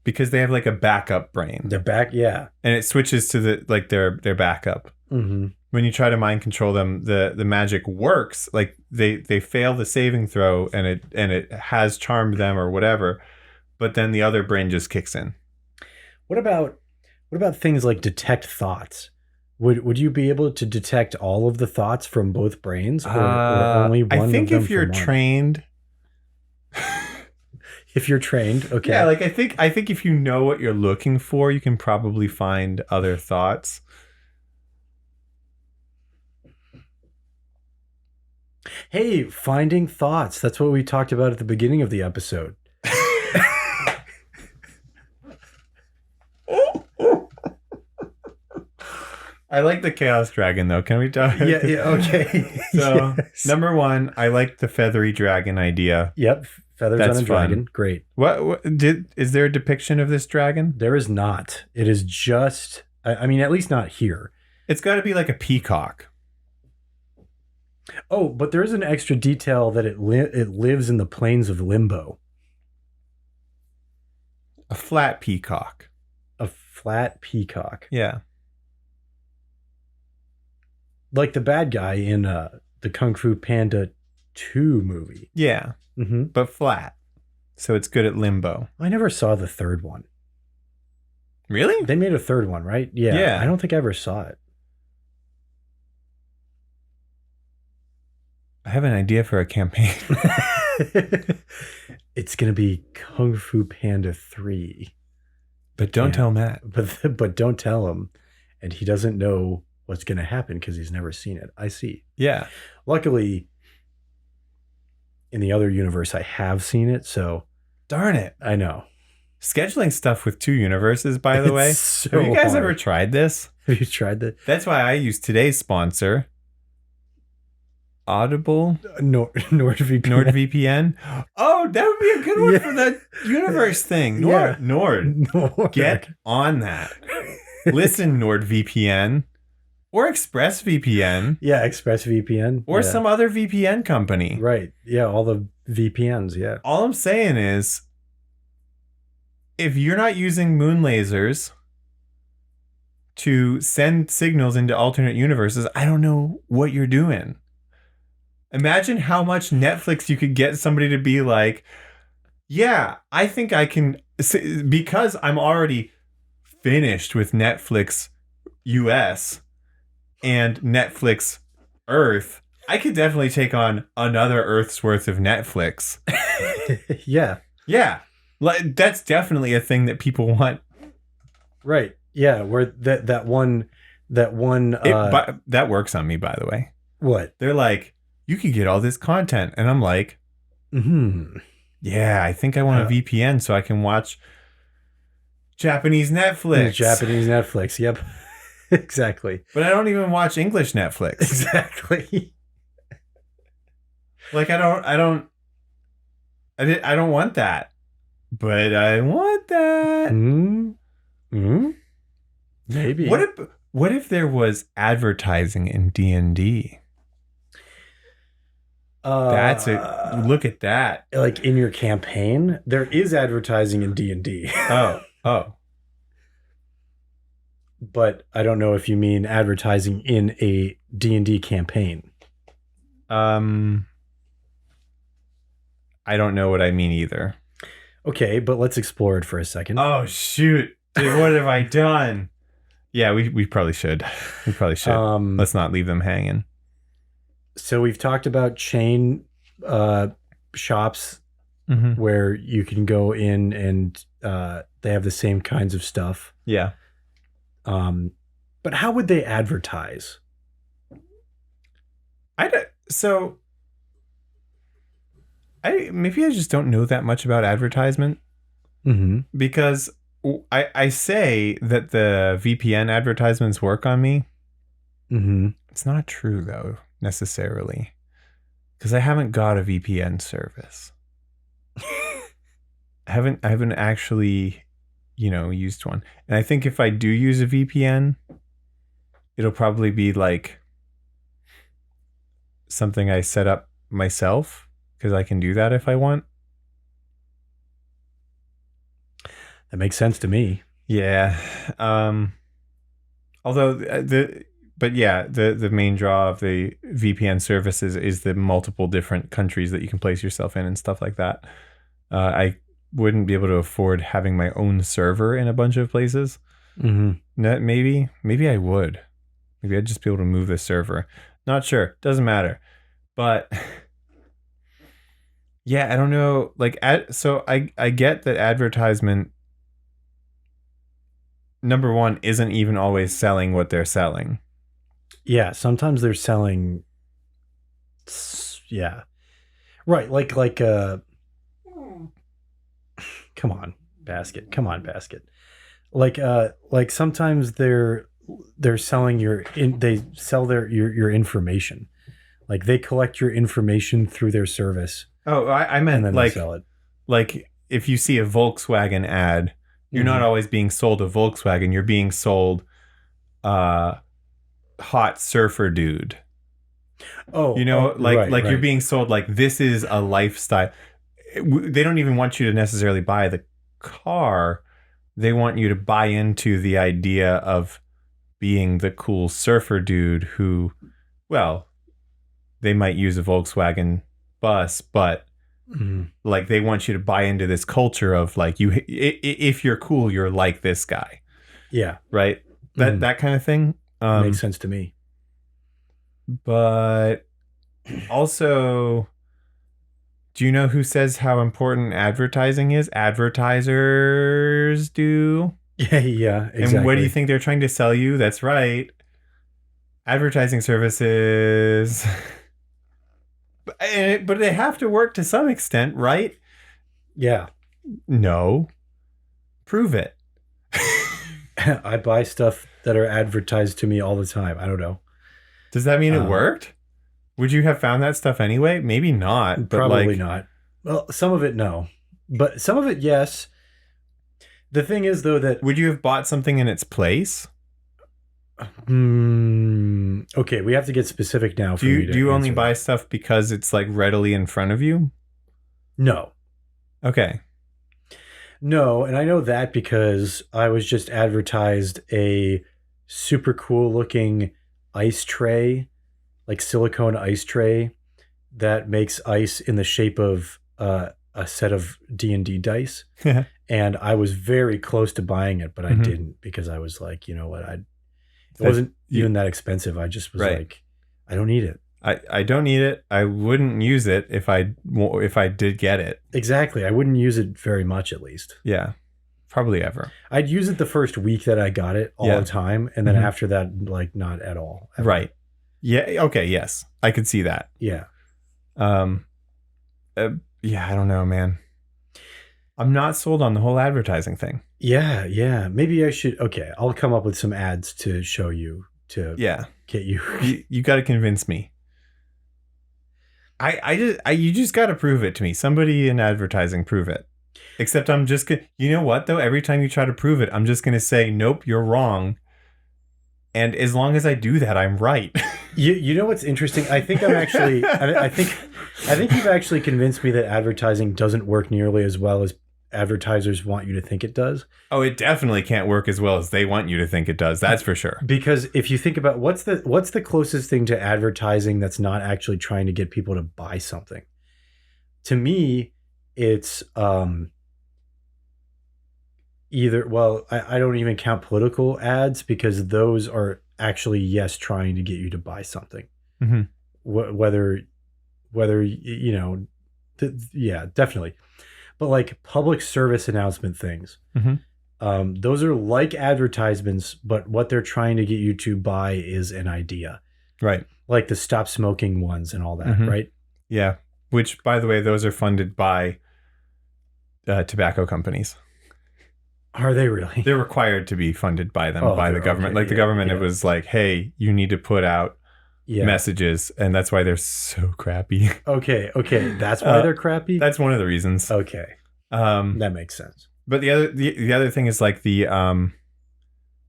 because they have like a backup brain. Yeah. And it switches to their backup. Mm-hmm. When you try to mind control them, the magic works. Like they fail the saving throw and it has charmed them or whatever, but then the other brain just kicks in. What about things like detect thoughts? Would you be able to detect all of the thoughts from both brains, or only one? I think of them if you're trained. If you're trained, okay. Yeah, like I think if you know what you're looking for, you can probably find other thoughts. Hey, finding thoughts. That's what we talked about at the beginning of the episode. I like the Chaos Dragon, though. Can we talk? Yeah, okay. So, yes. Number one, I like the Feathery Dragon idea. Yep, feathers on a dragon. Great. Is there a depiction of this dragon? There is not. It is just, I mean, at least not here. It's got to be like a peacock. Oh, but there is an extra detail that it lives in the plains of limbo. A flat peacock. A flat peacock. Yeah. Like the bad guy in the Kung-Fu Panda 2 movie. Yeah. Mm-hmm. But flat. So it's good at limbo. I never saw the third one. Really? They made a third one, right? Yeah. I don't think I ever saw it. I have an idea for a campaign. It's going to be Kung-Fu Panda 3. But don't tell Matt. But don't tell him. And he doesn't know what's going to happen because he's never seen it. I see. Yeah. Luckily, in the other universe, I have seen it. So darn it. I know. Scheduling stuff with two universes, by the way. So have you guys hard. Ever tried this? Have you tried that? That's why I use today's sponsor, Audible. NordVPN. Oh, that would be a good one for that universe thing. Nord. Get on that. Listen, NordVPN. Or ExpressVPN. Yeah, ExpressVPN. Or some other VPN company. Right. Yeah, all the VPNs, yeah. All I'm saying is, if you're not using moon lasers to send signals into alternate universes, I don't know what you're doing. Imagine how much Netflix you could get somebody to be like, yeah, I think I can, because I'm already finished with Netflix US and Netflix Earth, I could definitely take on another Earth's worth of Netflix. Yeah. Yeah. That's definitely a thing that people want. Right. Yeah. Where that one. That works on me, by the way. What? They're like, you could get all this content. And I'm like, yeah, I think I want a VPN so I can watch Japanese Netflix. Japanese Netflix. Yep. Exactly. But I don't even watch English Netflix. Exactly. Like I don't want that. But I want that. Maybe. What if there was advertising in D&D? That's it. Look at that. Like in your campaign, there is advertising in D&D. Oh. But I don't know if you mean advertising in a D&D campaign. I don't know what I mean either. Okay, but let's explore it for a second. Oh, shoot. What have I done? Yeah, we probably should. We probably should. Let's not leave them hanging. So we've talked about chain shops where you can go in and they have the same kinds of stuff. Yeah. But how would they advertise? Maybe I just don't know that much about advertisement. Because I say that the VPN advertisements work on me. It's not true though, necessarily, because I haven't got a VPN service. I haven't actually, used one. And I think if I do use a VPN, it'll probably be like something I set up myself, because I can do that if I want. That makes sense to me. Yeah. Although the main draw of the VPN services is the multiple different countries that you can place yourself in and stuff like that. I wouldn't be able to afford having my own server in a bunch of places. Maybe I would. Maybe I'd just be able to move the server. Not sure. Doesn't matter. But yeah, I don't know. So I get that advertisement, number one, isn't even always selling what they're selling. Yeah, sometimes they're selling. Yeah, right. Come on, basket. Like sometimes they're selling your information. Like they collect your information through their service. Oh, I meant and then like they sell it. Like if you see a Volkswagen ad, you're not always being sold a Volkswagen. You're being sold hot surfer dude. Oh, right. You're being sold like this is a lifestyle. They don't even want you to necessarily buy the car. They want you to buy into the idea of being the cool surfer dude who, well, they might use a Volkswagen bus, but like they want you to buy into this culture of like if you're cool, you're like this guy. Yeah. Right. That kind of thing. Makes sense to me. But also, do you know who says how important advertising is? Advertisers do. Yeah, exactly. And what do you think they're trying to sell you? That's right. Advertising services. But they have to work to some extent, right? Yeah. No. Prove it. I buy stuff that are advertised to me all the time. I don't know. Does that mean it worked? Would you have found that stuff anyway? Maybe not. But probably not. Well, some of it, no. But some of it, yes. The thing is, though, that... Would you have bought something in its place? Okay, we have to get specific now. Do you only buy stuff because it's like readily in front of you? No. Okay. No, and I know that because I was just advertised a super cool looking ice tray, like silicone ice tray that makes ice in the shape of a set of D&D dice. And I was very close to buying it, but I didn't because I was like, you know what, it wasn't even that expensive. I just was like, I don't need it. I don't need it. I wouldn't use it if I did get it. Exactly. I wouldn't use it very much, at least. Yeah. Probably ever. I'd use it the first week that I got it all the time. And then after that, like not at all. Ever. Right. Yeah. Okay. Yes. I could see that. Yeah. Yeah. I don't know, man. I'm not sold on the whole advertising thing. Yeah. Yeah. Maybe I should. Okay. I'll come up with some ads to show you to get you. You got to convince me. You just got to prove it to me. Somebody in advertising, prove it. Except I'm just going to, you know what though? Every time you try to prove it, I'm just going to say, nope, you're wrong. And as long as I do that, I'm right. You know what's interesting? I think I'm actually, I think you've actually convinced me that advertising doesn't work nearly as well as advertisers want you to think it does. Oh, it definitely can't work as well as they want you to think it does. That's for sure. Because if you think about what's the closest thing to advertising that's not actually trying to get people to buy something? To me, it's either, well, I don't even count political ads because those are actually, yes, trying to get you to buy something. Mm-hmm. Whether, yeah, definitely. But like public service announcement things, those are like advertisements, but what they're trying to get you to buy is an idea. Right. Like the stop smoking ones and all that, right? Yeah. Which, by the way, those are funded by tobacco companies. Are they really? They're required to be funded by them, by the government. Okay, like the government, it was like, hey, you need to put out messages, and that's why they're so crappy. Okay. That's why they're crappy? That's one of the reasons. Okay. That makes sense. But the other thing is like the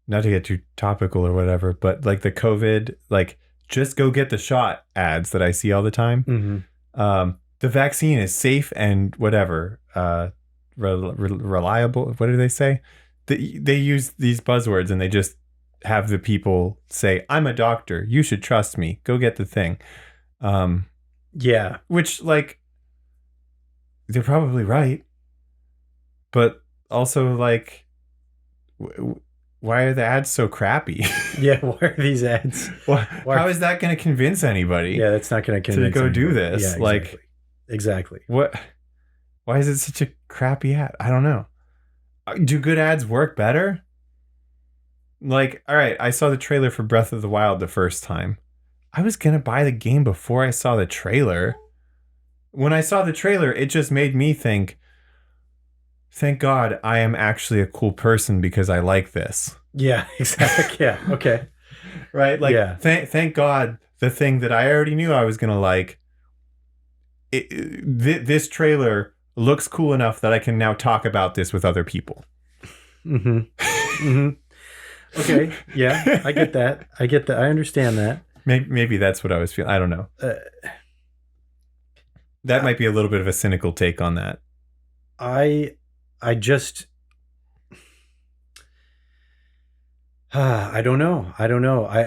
not to get too topical or whatever, but like the COVID, like just go get the shot ads that I see all the time. The vaccine is safe and whatever, reliable. What do they say? They use these buzzwords and they just have the people say, I'm a doctor. You should trust me. Go get the thing. Yeah. Which, like, they're probably right. But also, like, why are the ads so crappy? Yeah, why are these ads? How is that going to convince anybody? Yeah, that's not going to convince to go anybody. do this. Yeah, like, exactly. What? Why is it such a crappy ad? I don't know. Do good ads work better? Like, all right, I saw the trailer for Breath of the Wild the first time. I was going to buy the game before I saw the trailer. When I saw the trailer, it just made me think, thank God I am actually a cool person because I like this. Yeah, exactly. Yeah, okay. Right? Like, thank God the thing that I already knew I was going to like, this trailer looks cool enough that I can now talk about this with other people. Okay, yeah, I get that. I understand that. Maybe that's what I was feeling. I don't know. That might be a little bit of a cynical take on that. I just I don't know.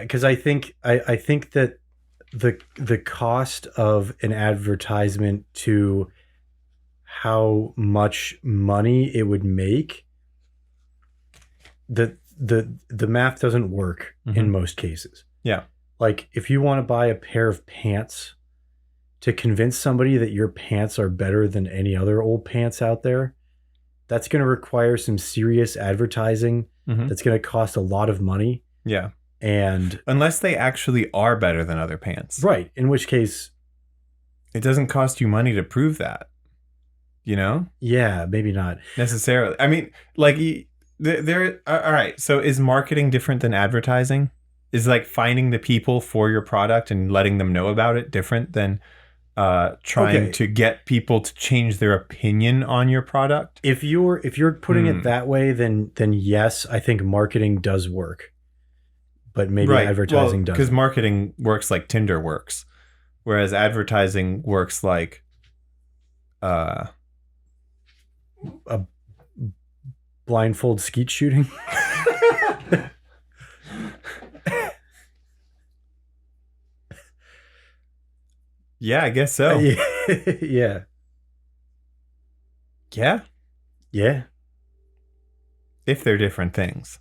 Because I think that the cost of an advertisement to how much money it would make, the math doesn't work in most cases. Yeah. Like if you want to buy a pair of pants, to convince somebody that your pants are better than any other old pants out there, that's going to require some serious advertising. That's going to cost a lot of money. Yeah. And unless they actually are better than other pants. Right. In which case, it doesn't cost you money to prove that. You know? Yeah, maybe not necessarily. I mean, like, there. All right. So is marketing different than advertising? Is like finding the people for your product and letting them know about it different than trying to get people to change their opinion on your product? If you're putting it that way, then yes, I think marketing does work. But maybe advertising doesn't. Because marketing works like Tinder works, whereas advertising works like a blindfold skeet shooting. Yeah, I guess so. Yeah. Yeah? Yeah. If they're different things.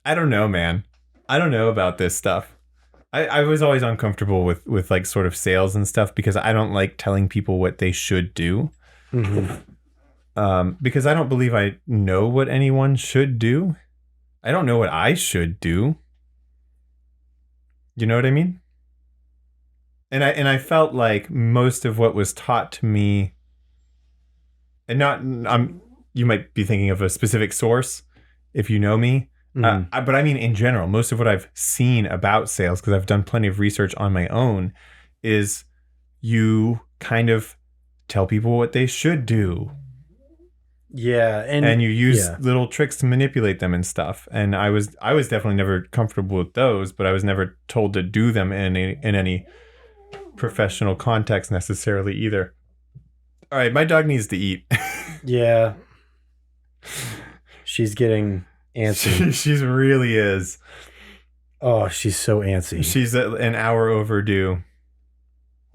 I don't know, man. I don't know about this stuff. I was always uncomfortable with like sort of sales and stuff because I don't like telling people what they should do. Because I don't believe I know what anyone should do. I don't know what I should do. You know what I mean? And I felt like most of what was taught to me, and you might be thinking of a specific source if you know me, but I mean in general, most of what I've seen about sales, because I've done plenty of research on my own, is you kind of tell people what they should do. Yeah, and you use little tricks to manipulate them and stuff. And I was definitely never comfortable with those, but I was never told to do them in any professional context necessarily either. All right, my dog needs to eat. Yeah. She's getting antsy. She really is. Oh, she's so antsy. She's an hour overdue.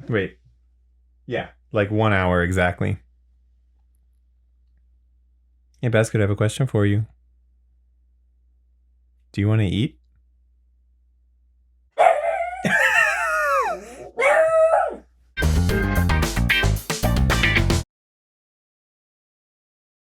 Wait. Yeah, like 1 hour exactly. Hey, Basket, I have a question for you. Do you want to eat?